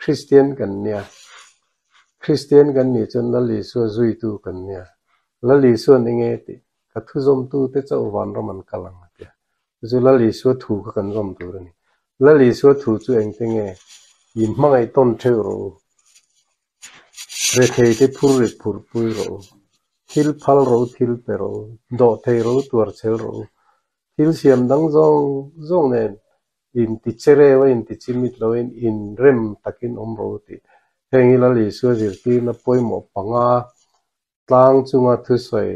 S2: Christian kan nia Christian kan ni chun la li su zui tu kan nia la li su ni nge ti ka thu zom tu te chau wan ro man kalang tia chu la li su thu ka kan zom tu ni la li su thu chu eng te nge in mangai ton theu ro re thei te phur ri phur pui ro thil phal ro thil pe ro do thei ro tur chel ro thil siam dang zong nen in ti chere wa in ti chimit lo in rem takin om ro ti hengi la li su zir ti na poi mo panga tlang chunga thu soi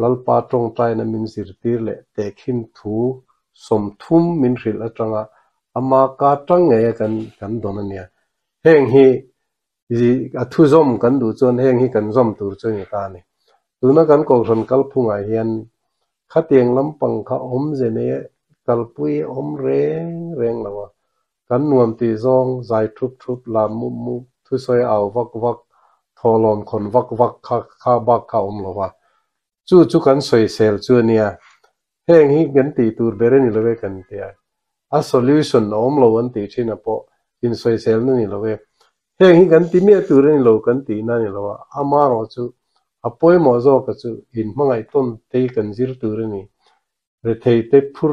S2: lalpa tong tai na min zir ti le te khin thu som thum min ril atanga ama ka tang nge kan don ania heng hi a thu zom kan du chon heng hi kan zom tur chu ni ta ni tuna kan ko ron kal phunga hian khatieng lampang kha om je ne kalpui om reng lawa kan nuam ti zong zai thup la mu thu soi aw vak tholon khon vak kha bak kha om lawa chu kan soi sel chu nia heng hi gan ti tur bere ni lowe kan tia a solution om lo an ti thina po in soi sel ni lowe heng hi kan ti me tur ni lo kan ti na ni lawa ama ro chu apoi mo zo ka chu in mangai ton te kan zir tur ni re thei te phur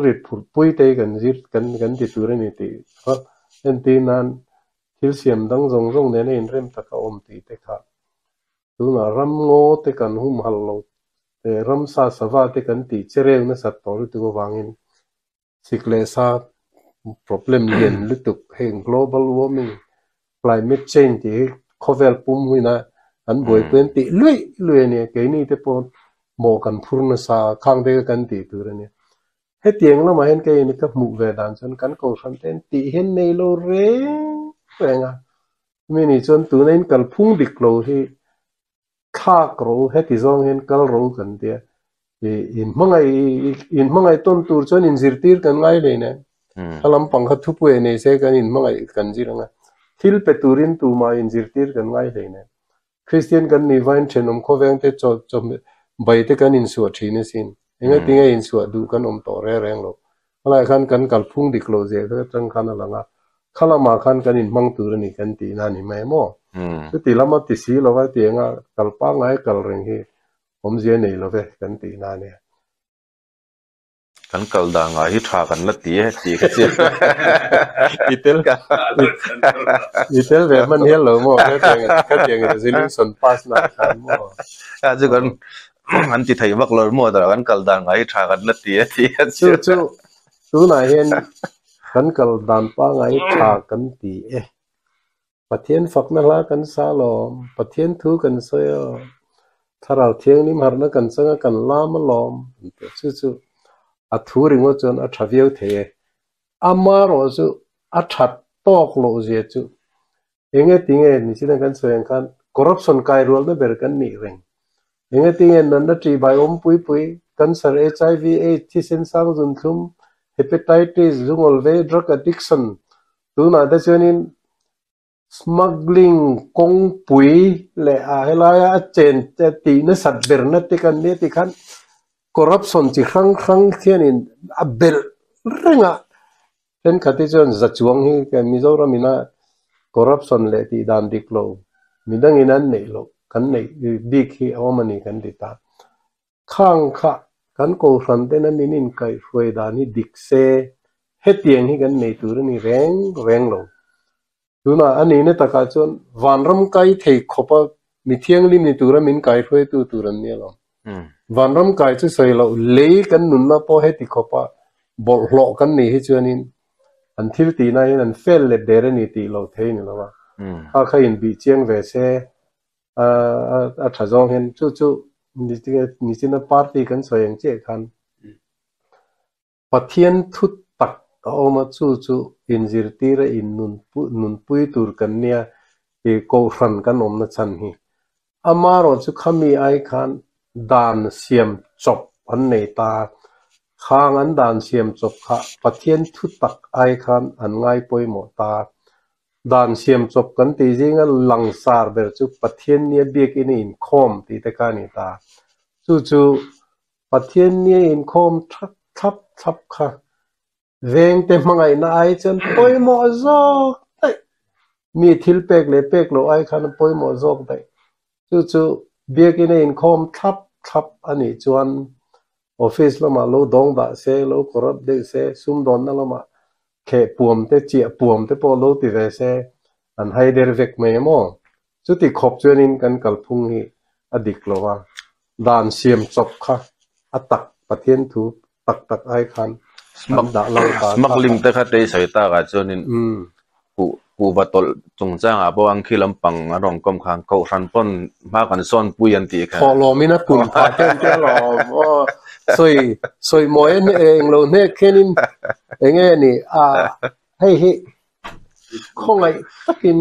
S2: pui te kan zir kan ti tur ni ti ha en ti nan thil siam dang zong ne in rem ta ka om ti te kha tu na ram ngo te kan hum hal lo te ram sa sawa te kan ti chere na sat tor tu ko wangin sikle sa problem yen lutuk heng global warming climate change ti khovel pum huina an boi pen ti lui ne ke ni te pon mo kan phurna sa khang de kan ti tur ne he tieng la ma hen ke ni ka mu ve dan chon kan ko san ten ti hen nei lo renga mi ni chon tu nen kal phung dik lo hi kha kro he ti zong hen kal ro kan dia in mangai ton tur chon in zirtir kan ngai le ne alam pang kha thupu ne se kan in mangai kan jiranga thil pe turin tu ma in zirtir kan ngai le ne Christian kan ni vain thenom kho veng te cho bai te kan in suwa thine sin enga tinga in suwa du kan om to reng lo ala khan kan kal phung dik lo je ka tang khan ala khala ma khan kan in mang tur ni kan ti na ni mai mo ti lama ti si lo wa ti nga kal pa ngai kal reng hi om je nei lo ve kan ti na ne
S1: kan kal da nga hi tha kan la ti ka chi
S2: itel ve man hel lo mo ka tiang zilin son pass na kan mo
S1: a ju kan an ti thai vak lo mo da kan kal da nga hi tha kan la ti
S2: chu na hen kan kal dan pa ngai tha kan ti pathian fakna la kan sa lo pathian thu kan soyo tharau thieng nim har na kan sanga kan lam lom chu a thu ring wo chon a thaviau the ama ro chu a that tok lo je chu enge tinge ni sin kan soyang kan corruption kai rol na ber kan ni reng enge tinge nan na tri bai om pui cancer HIV AIDS thisin sang jun thum hepatitis zungol ve drug addiction tu na da chonin smuggling kong pui le a helaya chen te ti na sat ber na te kan ne ti khan corruption chi khang khianin a bel renga ten khati chon zachuang hi ka mizoram ina corruption le ti dan dik lo midang inan nei lo kan nei dik hi awmani kan dita khang kha kan ko ran te na minin kai foi dani dik se hetiang hi kan nei tur ni reng lo tuna ani ne taka chon wanram kai thei khopa mithiang lim ni tura min kai foi tu turan ne lo vanram kai chu sei lo le kan nun na po he ti khopa bol hlo kan ni hi chuanin an thil ti na in an fel le dere ni ti lo thei ni lo wa a kha in bi chiang ve se a tha zong hen chu ni china party kan soyang che khan pathian thu tak oma chu in zir ti ra in nun pui tur kan nia e ko ran kan om na chan hi amaro chu khami ai khan dan siam chop an nei ta khang an dan siam chop kha pathian thu tak ai khan an ngai poi mo ta dan siam chop kan ti jinga langsar ber chu pathian nia biak in khom ti te ka ni ta จู่ประเทศนี้อินคอมทับค่ะเวงเต็มมังไงน่าไอจนป่วยหมอจอกได้มีทิลเป็กเล็กโลไอคันป่วยหมอจอกได้จู่เบียกินอินคอมทับอันนี้จวนออฟฟิศละมาโลดงดาเซโลกรับเดเซซุมดอนนั่นละมาแค่ปวมเตเจียปวมเตพอโลติเวเซอันไฮเดอร์เวกไม่มอจุดที่ขบจวนินกันกัลพุงฮีอดิกโลว่าด่านเสียมจบค่ะอัตักประเทศถูตักไอคันส
S1: มักลิงแต่ขัดใจสายตากับจวนินกูบัตรจงจ้างอาบวังคีลำปังอารมณ์กำคังเขาสันปนมากันซ่อนปุยันตีแค่
S2: พอรอมินะปุ่นพาเจ้าเจ้าหล่อสวยมวยนี่เองเราเนี่ยแค่นี้เองนี่ให้ข้องไงตักิน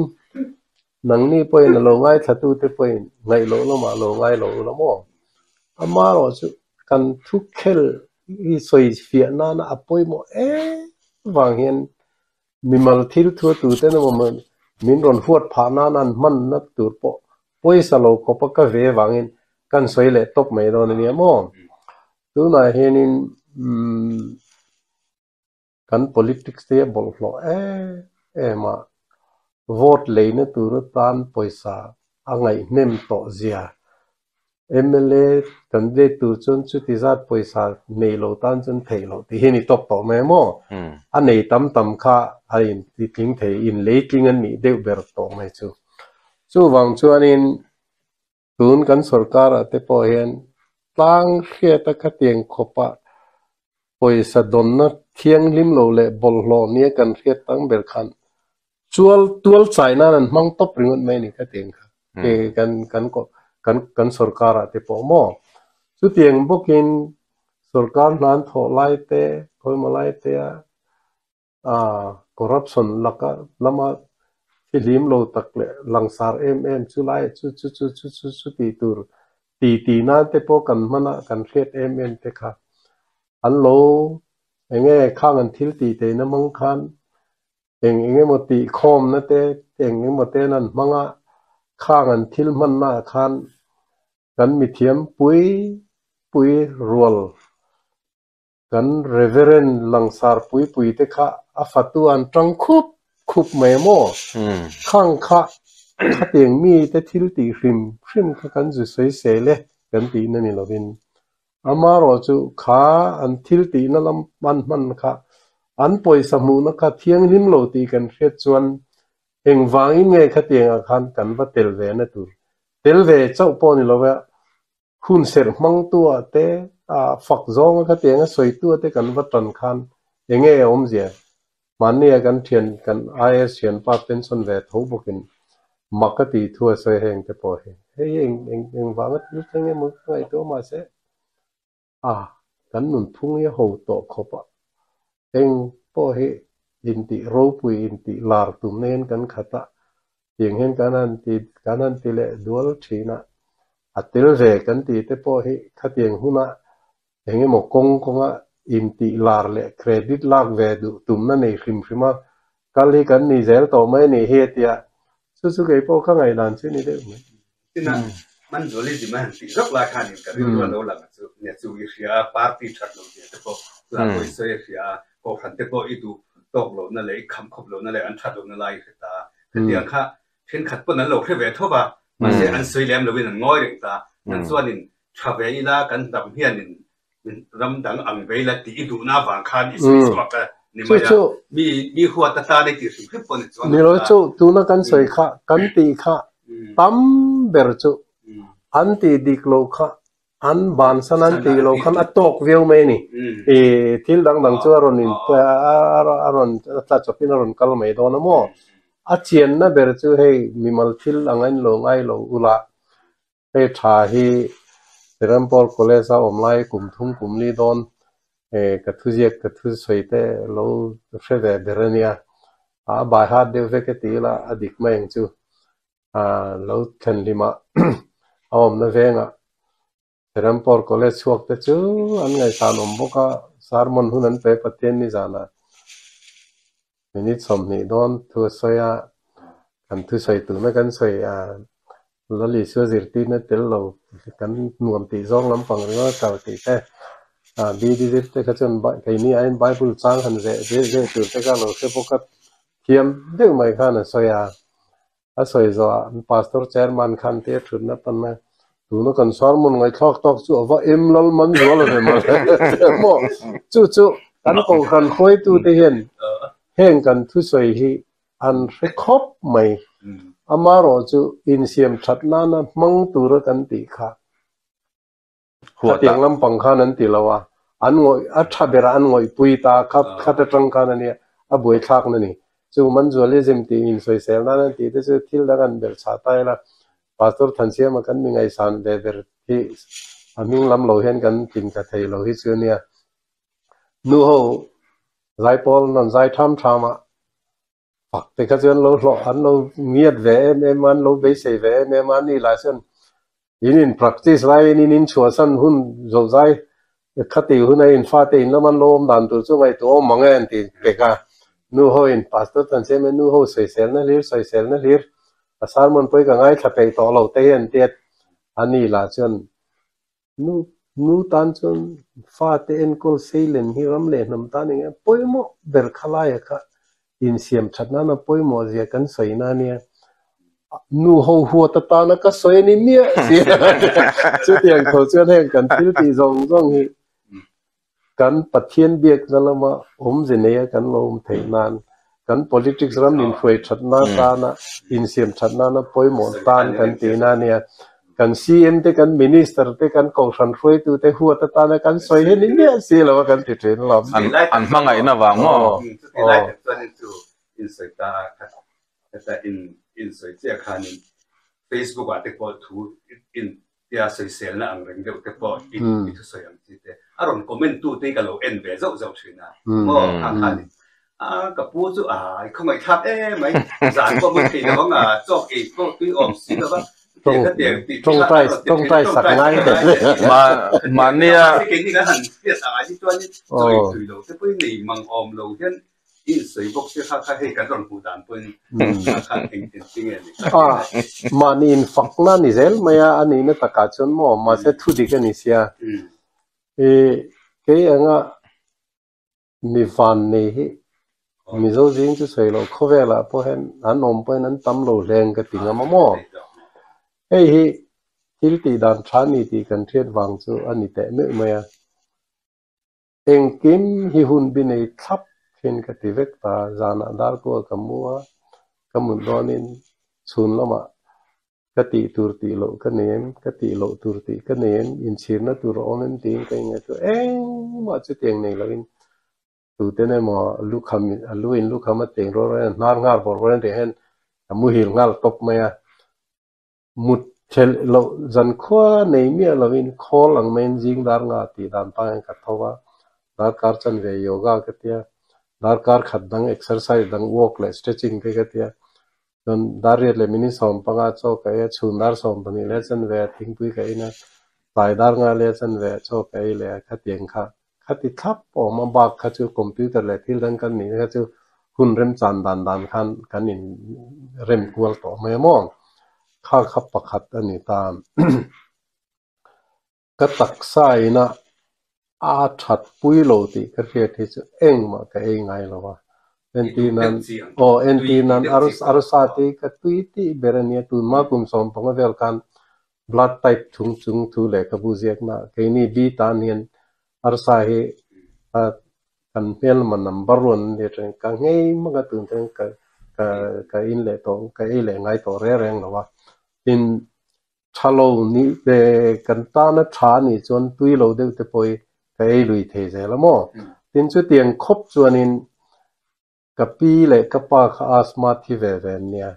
S2: หนังนี่ไปน่ะเราง่ายทัดตู้เตไปไงเราละมาเราง่ายเราละมั่งอามาเราจะกันทุกเคลที่สวยเฟียน่านะไปมั่งวางเห็นมีมาทิลทัวตู้เต้นมันมินรอนฟวดผ่านานั้นมันนับตัวปไปสโลกปกเววางเห็นกันสวยเลยตบไม่โดนเนี่ยมั่งตัวไหนเห็นกัน politics เตียบอลฟลอมาvote เลยนะตัวรถานปอยสาอังไงเนมโตเสีย MLA กันเดตัวจนสุดที่จัดปอยสาเนโลตันจนเทโลที่เห็นตบต่อแม่โมอันนี้ตั้มข้าอันนี้ที่ทิ้งเทอินเล็กทิ้งอันนี้เดือดเบิร์ตต่อไม่จู่วังชวนอินตุนกันสุรการะเตปอยเห็นตั้งเขียตะขัดเตียงขบะปอยสาดอนนะเที่ยงลิมโลเล่บอลโลเนี่ยกันเขียตั้งเบิร์ขันตัวใจนั้นมั่งตบริงไม่นี่ก็เตียงค่ะกันสุรการะเตปอมอสุดเตียงบุกินสุรการนั้นทอไลเตคอยมาไลเตคอร์รัปชันลักละมาที่ลิมโลตักเลลังสาร์ชุไลชุตีตูร์ตีนั้นเตปอกันมันกันเรียดเตค่ะอันโลเงี้ยข้างกันทิลตีเตนะมังคันเองหมดตีคอมนะเตเองหมดเตนั้นมังข้างกันทิลมันน่าคันกันมีเทียมปุยรัวกันเรเวเรนลังสาร์ปุยเตค่ะอาฟัตุอันตรังคุบไม่โมข้างข้าเตียงมีแต่ทิลตีริมกันจะสวยเสเลกันตีนั่นนี่เราเป็นอามาเราจะขาอันทิลตีนั่นละมันค่ะอันปอยสมุนนะคะเที่ยงลิมโลตีกันเรียดจวนเองวางอินเงยขัดเตียงอาคารกันว่าเตลเวนะตัวเตลเวเจ้าปอนี่เราว่าหุ่นเสร็จมังตัวเตฝักจองขัดเตียงสวยตัวเตกันว่าตันคันเองอมเสียมันเนี่ยกันเทียนกันเทียนป้าเป็นส่วนเวทหูบุกินมักตีทั่วสวยแหงแต่พอเองเองวางก็ลุกเงี้ยมึงไงตัวมาเสกันนุ่นพุ่งเนี่ยหูโตขบเองพอเห็นอินติรูปุยอินติลาร์ตุมเนนกันขัดยังเห็นกันนั่นตีเล่ดูลชีนะอัตติลเวกันตีแต่พอเห็นขัดยังหุ่นยังหมกกงอินติลาร์เล่เครดิตลากเวดูตุมนั่นเองริมกัลลีกันนี่เซลต่อไม่นี่เฮียตีสุดๆไอ้พวกข้างไงนั่นใช่นี่เด้อ
S3: ที่นั่นมันจะเล่นมันตีรักราคาเนี่ยกันดูแล้วหลังเนี่ยจู่อีเสียปาร์ตี้ชัดลงเนี่ยแต่พอหลังไปเสียก็ขันแต่พออีดูตกลงนั่นเลยคำขบลงนั่นเลยอันชัดลงนั่นเลยคือตาเดียงค่ะเช่นขัดปนนั้นเราแค่เวทว่ามันเสียอันสวยแหลมเราเป็นง่อยเรื่องตานั่นส่วนนึงชาวเวล่ากันดำเฮียนึงรำดังอังเวล่าตีดูหน้าฝั่งข้านี่สวยสวยกันนี่มันมีหัวตาในที่สุดคือปนส่วน
S2: นี่เราจู่ตัวนั้นกันสวยค่ะกันตีค่ะตั้มเบอร์จู่อันตีดิกโลค่ะอันบานสันอันตีโลคันอัตกวิวไม่นี่ทิลดังชัวรนินอารอนตัดจบพินอรอนกัลไม่โดนมั้งอาเจียนนะเบอร์จู่ให้มีมัลทิลอังไงโลอุลาให้ท่าให้เริ่มพอลเลซ่าอมไลกุมทุ่มกุมลีโดนกระทุเจกกระทุสวยแต่โลเฟเวเบรเนียบายฮัดเดวเวกตีละอดีตไม่ยังจู่โลเทนลิมาอมนะเวงเริ่มพอลเลสช่วงแต่จู่อันไงสานอมบุกสารมันหุ่นนั้นไปปฏิญนิจานะมินิสมนี่โดนทุสวยกันทุสวยตัวไม่กันสวย là lý xưa diệt tin nó tới lâu cắn nuông tỷ dòng lắm bằng nó cầu tỷ thế đi đi thế cái chân cái này anh Bible sang hẳn dễ từ thế cái lâu sẽ bốc cấp thiêm đều mày khăn là xoay xoay rồi pastor chairman khăn thế chuẩn nó pan mà tụi nó cần xóa một ngày talk chú và em lắm mắn rồi là mà mò chú anh còn cần khơi tu thế hiện cần thu xoay hi anh sẽ khóc mày amaro chú in xiêm chặt nana măng tu rồi cần tỷ khá tiếng lắm bằng khăn anh tỷ lâu anh ngồi cha bera anh ngồi bùi ta khát trăng khăn này buổi khác này chú mình rồi lấy dìm tỷ in xoay xel nana tỷ thế chú thiếu đã gần bel chả tay là pastor thân xe mà cần mình ngày sáng về về thì mình làm lâu hơn cần tìm cái thầy lâu hết chưa nè nu hậu giải Paul non giải tham mà hoặc thì cái chuyện lâu anh lâu nghiệt về em anh lâu bế xe về em anh đi lại xem in practice lại in chùa sân hun rồi giải khát tiêu hun này pha tiền nó mình lâu đàn tu cho ngày tu mong em thì cái cả nu hậu in pastor thân xe mình nu hậu xoay xel nó liệt sao mình phải cái ngay thập ấy tỏ lâu tây anh tiệt anh đi là chuyện nu tan chuyện pha tên cô xây lên hi ram lên nằm tan này bôi mo bel khalai ka in xiêm chặt nó bôi mo gì cần soi na nè nu hậu hùa ta nó có soi ni mía chứ tiền khẩu chuyện hay cần thiếu thì rong hi cần bắt thiên biệt ra mà gì này cần lâu thấy nan cần politics ram in khuấy chặt na ta na in xiêm chặt na bôi mo tan cần tí na nè cần CM te cần minister te cần cầu sản khuấy tu te hùa ta na cần soi hết ní mía xí là cần thì trên lắm
S1: anh mang ngày na vàng mà
S3: in soi ta in soi chia khan Facebook à te po thu in tia soi sel na ang reng te po in thu soi ang ti te aron comment tu te ka lo en ve zau thina mo khan cái bố chú không phải tháp mấy giản có một thì nó là cho cái có cái ổn xí đó
S2: trong tay sạc ngay
S1: mà nia
S3: cái gì cái hẳn biết ai đi cho rồi từ đầu tới cuối này mang ổn đầu tiên in sấy bốc sẽ khác hay cái rồng phù đàn bên khác hình tiếng này
S2: mà in phật na ni zel maya anh ấy nó tất cả chuyện mà sẽ thu đi cái này xia cái anh á mi van này mi zo jing chu sei lo khove la po hen an om po nan tam lo leng ka tinga ma mo ei hi til ti dan thani ti kan thiet wang chu ani te me me eng kim hi hun bi nei thap hin ka ti vek ta zana dar ko kamua kamun donin chun lama ka ti tur ti lo ka nem ka ti lo tur ti ka nem in chir na tur onen ti ka nge chu eng ma chu tieng nei lo in tu te ne mo lu kham teng ro ro nar ngar bor ro de hen mu hil ngal top maya mut chel lo zan khwa nei mi lo in khol ang men jing dar nga ti dan pa ka thowa dar kar chan ve yoga ka tia dar kar khat dang exercise dang walk le stretching ke ka tia don dar le mini som pa nga cho ka ya chun dar som pani le chan ve thing pui ka ina tai dar nga le chan ve cho ka le ka tieng kha khati thap o ma ba kha chu computer le thil dan kan ni kha chu hun rem chan dan khan kan in rem kual to me mo kha khap pakhat ani tam ka tak sai na a that pui lo ti ka re thi chu eng ma ka ei ngai lo wa enti nan arsa ti ka tui ti berania tu ma kum som pang vel kan blood type chung thu le ka bu ziak na ke ni bi tan hian arsa he kan pel man number 1 le tren ka ngei ma ga tun tren ka in le to ka ei le ngai to re reng lo wa in thalo ni be kan ta na tha ni chon tui lo de te poi ka ei lui the je la mo tin chu tiang khop chuan in ka pi le ka pa kha asma thi ve ve nia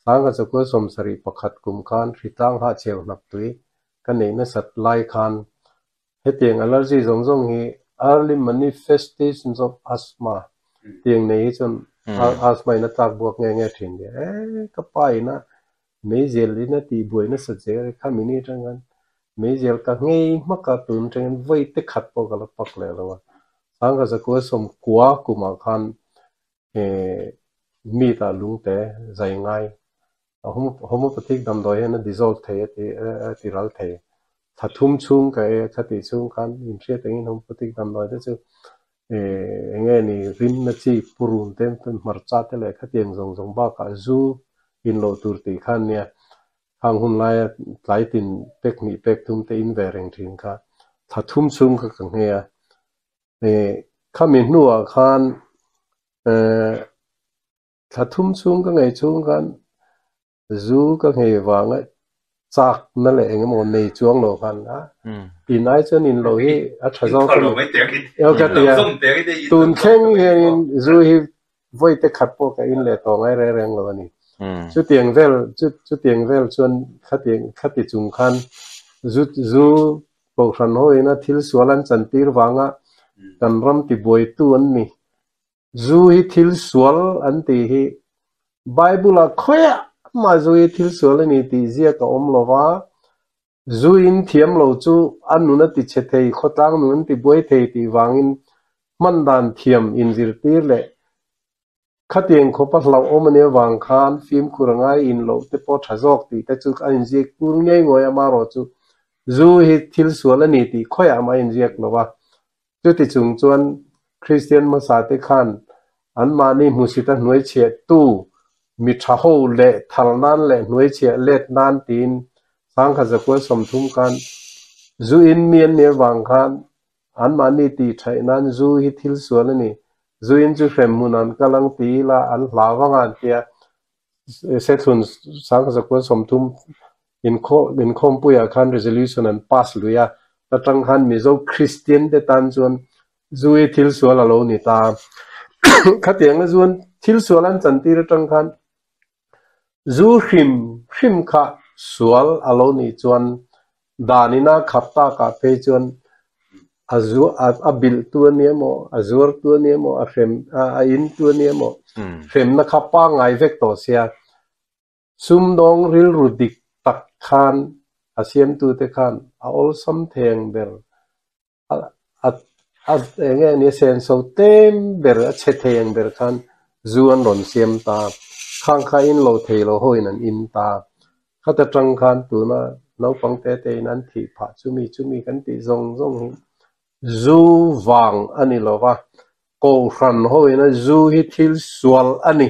S2: sang ka chu ko som sari pakhat kum khan ritang ha cheu nap tui ka nei na sat lai khan he tiang allergy zong hi early manifestations of asthma tiang nei chon asthma na tak buak nge thin de ka pa ina mấy giờ lý nó tì buổi nó sạch sẽ khá mini trong anh mấy giờ cả ngay mắc cả tuần trong anh vây tích khát bao cả bạc lẹ rồi sáng cái giờ xong quá cũng mà khan mi ta lung té dài ngay homeopathic dam doi hen dissolve the ti ral the thathum chung ka khati chung kan in se tengin homeopathic dam doi de chu nge ni rin na chi purun tem ten marcha te le khatiang zong zong ba ka zu in lo tur ti khan nia hang hun lai tin pek ni pek tum te in vereng thin kha thathum chung ka kang he khamin nuwa khan thathum chung ka ngai chung kan zu ka ngai wanga chak na le engemaw nei chuang lo khan a in ai chen in lo hi a thazo ka ka tia tun kheng in zu hi voi te khat po ka in le to ngai re reng lo ni chu tiang vel chuan khati chung khan zu po khan ho ina thil sualan chantir wanga kan ram ti boi tu an ni zu hi thil sual an ti hi bible a khoya ma zu hi thil sual ani ti zia ka om lova zu in thiam lo chu anu na ti che thei khotang nun ti boi thei ti wangin man dan thiam in zir tir le khatieng khopa hlau omane wang khan film kurangai in lo te po thazok ti te chu an ji kur ngei ngoi ama ro chu zu hi thil sual ani ti khoya ma in jiak lova chu ti chung chuan christian ma sa te khan an mani musita hnuai che tu mi tha ho le thalnan le hnuai che let nan tin sang kha zakwa somthum kan zu in mien ne wang khan an mani ti thai nan zu hi thil sual ani zu in chu frem munan kalang ti la an hlawangan tia se thun sang kha zakwa somthum in khom puya khan resolution and pass luya ta tang khan mi zo christian te tan chuan zu hi thil sual alo ni ta khatiang la zuan thil sualan chanti ra tang khan zu hrim kha sual alo ni chuan danina khapta ka pe chuan azu abil tu ne mo azur tu ne mo a hrem a in tu ne mo hrem na khapa ngai vek to sia sum dong ril rudik tak khan asiam tu te khan a ol sam theng ber nge ni sen so tem ber a che theng ber khan zuan ron siam ta khang kha in lo thei lo hoin an in ta khata tang khan tu na no pang te nan thi pha chumi kan ti zong hi zu wang ani lova ko ran hoina zu hi thil sual ani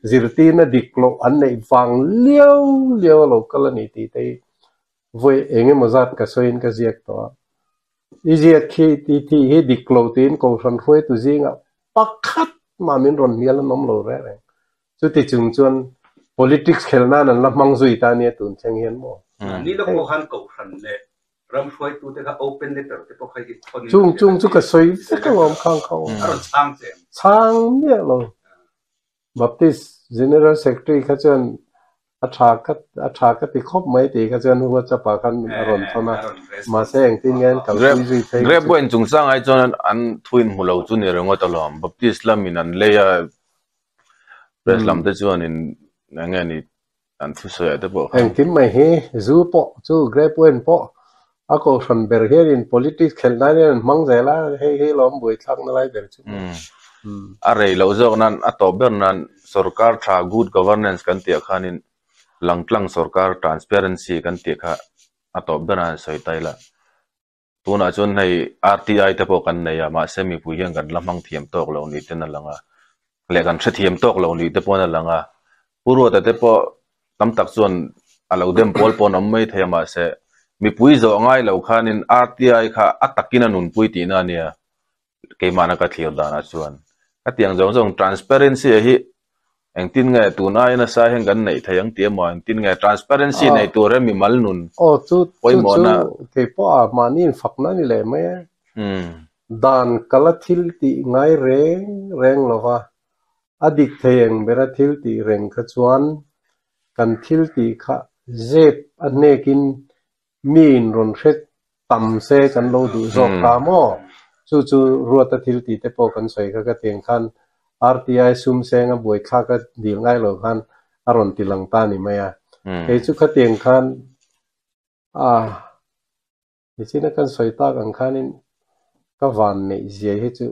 S2: zirti na diklo an nei wang liao lo kalani ti te voi enge mazat ka soin ka ziak to iziat khi ti hi diklo tin ko ran khoi tu zinga pakhat ma min ron mial nom lo re chu ti chung chuan politics khelna nan la mang zui ta ne tun cheng hian mo
S3: ni lo ko han ko ran le ram khoi tu te ka open letter te po khai ki
S2: chung chu ka soi se ka ngom khang khau
S3: aron
S2: chang ne lo baptist general secretary kha chuan a tha ti khop mai ti kha chuan huwa cha pa khan aron thona ma se eng tin ngen kam zui thei
S1: grep boin chung sang ai chon an thuin hulo chu ni rengo talom baptist lam in an leya preslam te chuan in nge ni an thu so ya te po
S2: eng tin mai he zu po chu grep boin po a ko ran ber here in politics khelna ne mang zela he lom boi thak na lai ber chu
S1: are lo zok nan ato ber nan sarkar tha good governance kan tia khanin langtlang sarkar transparency kan tia kha ato ber an soi taila tuna chon nei RTI te po kan nei ma semi pu yang kan lamang thiam tok lo ni ten langa le kan thiam tok lo ni te po na langa puro te po tam tak chon alo dem pol pon am mai thema se mi pui zo ngai lo khanin RTI kha atakina nun pui ti na nia ke mana ka thiam dana chuan atiang zong transparency hi engtin nge tuna ina sa heng kan nei thayang ti mo engtin nge transparency nei tu re mi mal nun
S2: chu ke po a manin fakna ni le me dan kalathil ti ngai reng lova adik theng bera thil ti reng kha chuan kan thil ti kha zep anekin min ron hret tam se kan lo du zok ta mo chu ruata thil ti te po kan soi ka teng khan RTI sum senga boi kha ka dil ngai lo khan aron tilang ta ni maya e chu kha teng khan ni china kan soi ta kan khanin ka van nei zia he chu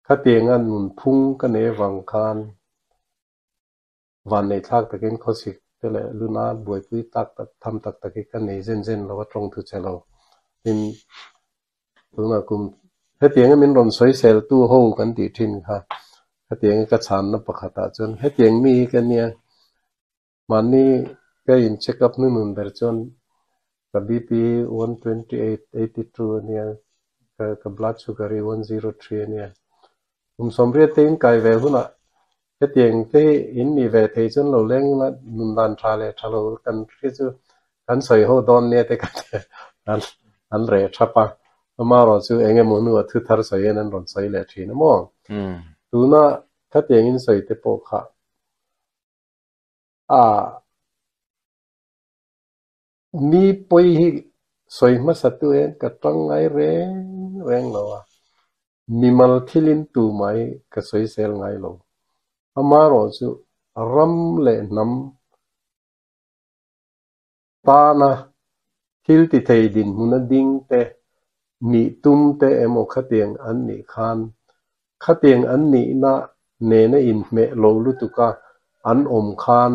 S2: kha teng an nun phung ka ne wang khan วันในทักตะกินเขาสิแต่ละลุนาบวยปุ้ยตักทำตักตะกินกันในเส้นเราว่าตรงทุเชเราเป็นตัวนักกุมให้เตียงมันรอนสวยเซลตู้หูกันตีทินค่ะให้เตียงก็ฉันนับประคตาจนให้เตียงมีกันเนี่ยมันนี่ก็อินเช็คอัพนู่นเบอร์จนกับ BP 128/82เนี่ยกับ blood sugar 103เนี่ยผมสมเรียติงไก่เวหุนะให้เตียงที่อินนี่เวทจนเราเล่งละนุนดันทราเลทราเรากันที่จะกันใส่หัวดอนเนี่ยแต่กันอันเรทับปะมาเราจูเองมันว่าทุกทาร์ใส่นั้นรอนใส่เลยทีนะมั้งดูนะถ้าเตียงอินใส่เตปอกค่ะมีปุยสวยมาสัตว์เองก็ต้องไงเร่งเราอ่ะมีมัลทิลินตัวไม่ก็สวยเซลไงเราอามาเราจูรำเล่นน้ำตานะทิลติเทดินมุนดิ้งเตมีตุ้มเตเอโมขัดเตียงอันนี้ขันขัดเตียงอันนี้นะเนเนอินเมโลลุตุกะอันอมขัน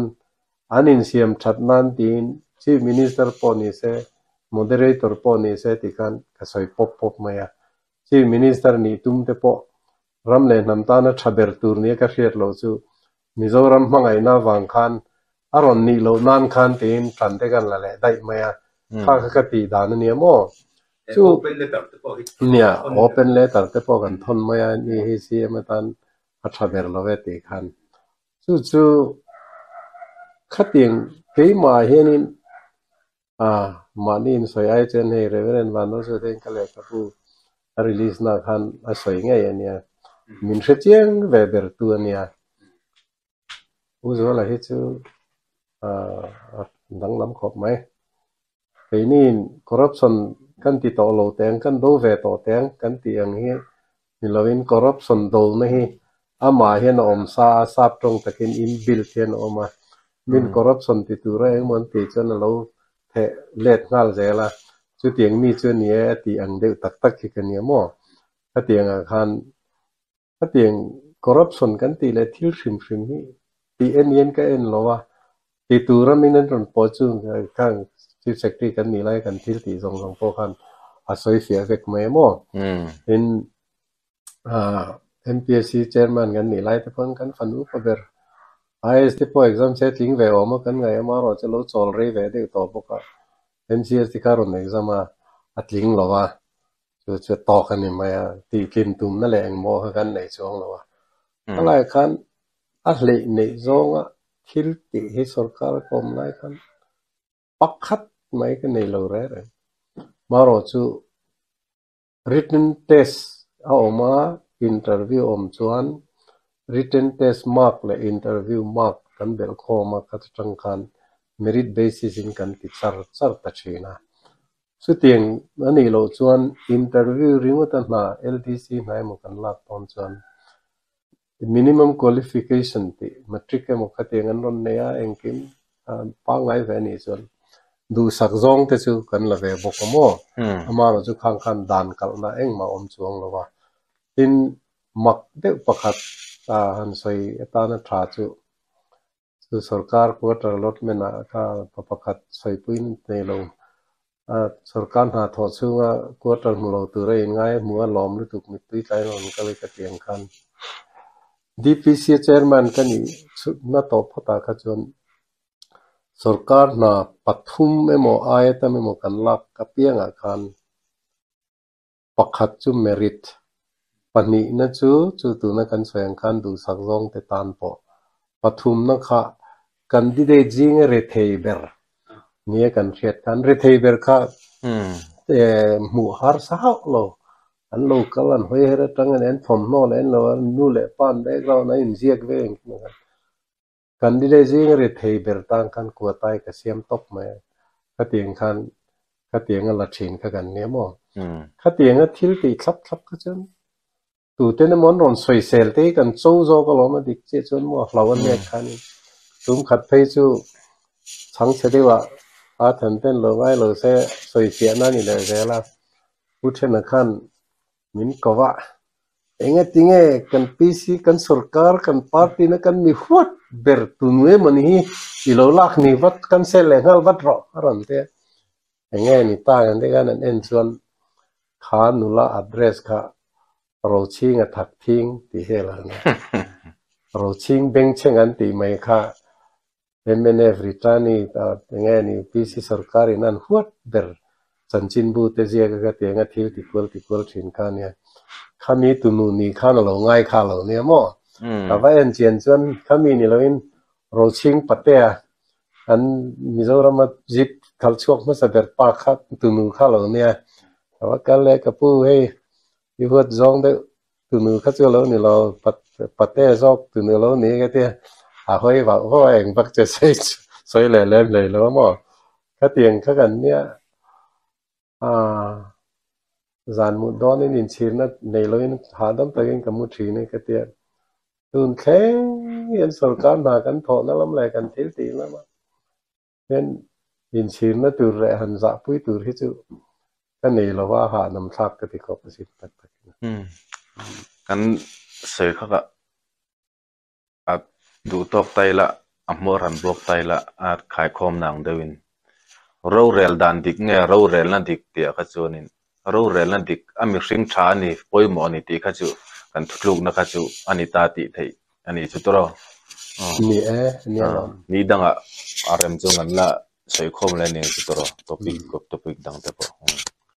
S2: อันอินเสียมชัดนันตีนชีมินิสเตอร์ปอนิเซโมเดเรเตอร์ปอนิเซติกันก็สวยปบมาอ่ะชีมินิสเตอร์นี่ตุ้มเตปอรำเล่นน้ำตานะทับเบิร์ตูร์นี่ก็เชียร์เราจูมิโซรัมมังไงนะวังขันอารอนนี่เรานานขันตีนทันเตกันละแหละได้มาอ่ะข้าก็ตีดานนี่มั้งจูเนี่ย open letter เตปอกันทนมาอ่ะนี่ฮิซีมาตันอัฐเบอร์เราเวทีขันจูขัดเตียงเกี่ยมาเห็นมันอินสวยไอเจนให้เรเวอเรนวันนู้นสุดเองก็เลยกับผู้รีลิสนักขันสวยไงเนี่ยมินเชียงเวเบอร์ตัวเนี่ยอุจจาระเหตุดังล้ำขอบไหมไอ้นี่คอร์รัปชันกันติดต่อโลเตงกันดูเวต่อเตงกันตีอย่างนี้มีเราอินคอร์รัปชันดูนี่มาเห็นอมซาซาบตรงตะกินอินบิลเห็นออกมามินคอร์รัปชันติดตัวเองมันติดจนเราเทเล็ดงาเจละจุดยังมีจุดนี้ตีอังเดียวตักกันเนี่ยมั้งถ้าตียงอาคารถ้าตียงคอร์รัปชันกันตีเลยทิลชิมนี่ตีเอ็นก็เอ็นแล้วว่าตีตัวเราไม่นั่นตรงปอจุงข้างที่เซกตีกันนี่ไล่กันทิลตีสองพวกกันอาศัยเสียเวกไม่มั้งเห็นMPSC chairman kan nilai tepan kan fanu paber IS tipo exam setting ve oma kan ngai ama ro chalo chol re ve de to boka MCS ti karon exam atling lowa chu to kan ni maya ti kin tum na leng mo kan nei chong lowa alai kan ahle nei zonga thil ti hi sarkar kom lai kan pakhat mai kan nei lo re maro chu written test a oma interview chuan written test mark le interview mark kan bel khoma khat tangkan merit basis in kan ti char ta china su tieng ani lo chuan interview ringot na LTC nai mo kan lak ton chuan minimum qualification ti matric mo khateng an ron ne a engkim pa ngai ve ni chuan du sak zong te chu kan la ve bokamo ama ro chu khang khan dan kal na eng ma om chuang lowa in mak de pakhat han soi etana tha chu sarkar quarter allotment ka pakhat soi puin te lo sarkar ha tho chunga quarter mulo tu re ngai muwa lom lu tuk mi tui tai ron ka le ka tiang khan DPC chairman kani na to phata kha chon sarkar na pathum emo ayata memo kan lak ka pianga khan pakhat chu merit pani na chu tu na kan soyang khan du sak zong te tan po pathum na kha candidate jing re theiber nie kan riat kan re theiber kha mu har sa lo an local an hoi hera tang an phom no len lo nu le pan background na in ziak ve candidate jing re theiber tang kan ko tai ka siam top ma ka tiang khan ka tiang la thin ka kan ne mo ka tiang a thil ti thlap ka chon tu ten mon ron soi sel te kan chou zo ka lo ma dik che chon mo hlawan ne khan tum khat phei chu chang che dewa a than ten lo ngai lo se soi sia na ni le zela uthen khan min kowa enga tinge kan PC kan sarkar kan party na kan mi huat เบิร์ตุนเวมันนี่อีโลลักนี่วัดกันเซลเลงฮัลวัดรอฮารันเตะยังไงนี่ตากันได้กันนั่นเองส่วนขานุละอัดเรสค่ะเราชิงถักทิ้งตีเฮลันเราชิงเบงเชงันตีไม่ค่ะเป็นเมเนฟริตานี่ยังไงนี่พิสิสรการีนั่นหัวเบิร์สันจินบูเตเจียก็เตียงทิวติควลชินกันเนี่ยขามีตุนูนี่ข้าเราง่ายข้าเราเนี่ยมั่วแต่ว่าเอ็นเจียนส่วนขามีนี่เราอินเราชิงปัตเตะอันมิโซรามาจิบขัลชวกมาสเบิร์ปากข้าตุนูข้าเราเนี่ยแต่ว่ากันเลยกับผู้ให้ที่หัวจงได้ตุนูข้าเจ้าเราเนี่ยเราปัตเตะจอกตุนูเราเนี่ยก็เตียหอยว่าเพราะเองปักจะใช้สวยเลยแล้วมั่วข้าเตียงข้ากันเนี่ยจานมุดดอนนี่ชินนะในโลกนี้หาดำตะกินกับมุชีนี่ก็เตียตุนแข็งยันสรการมากันถอดนั่งลำแหลกันทีตีแล้วมั้งยันยินชินนะตุเรหันจะปุยตุริจูก็ในเราว่าหานำทักก็ติดกับประสิทธิ์ตัก
S1: กันเสือเขาก็ดูตอกไตละมอรันบล็อกไตละขายคอมหนังเดวินเราเรลดันดิกเนี่ยเราเรลนั่นดิกเตียขจนินเราเรลนั่นดิกมีสิงชานี่ปอยหมอนี่ตีขจูกันทุกลูกนักขจูอันนี้ตาติไทยอันนี้จุดเรา
S2: นี่นี่
S1: นี่ดังอารมณ์จงกันละใส่คอมเลยนี่จุดเราท็อปิกดังเตป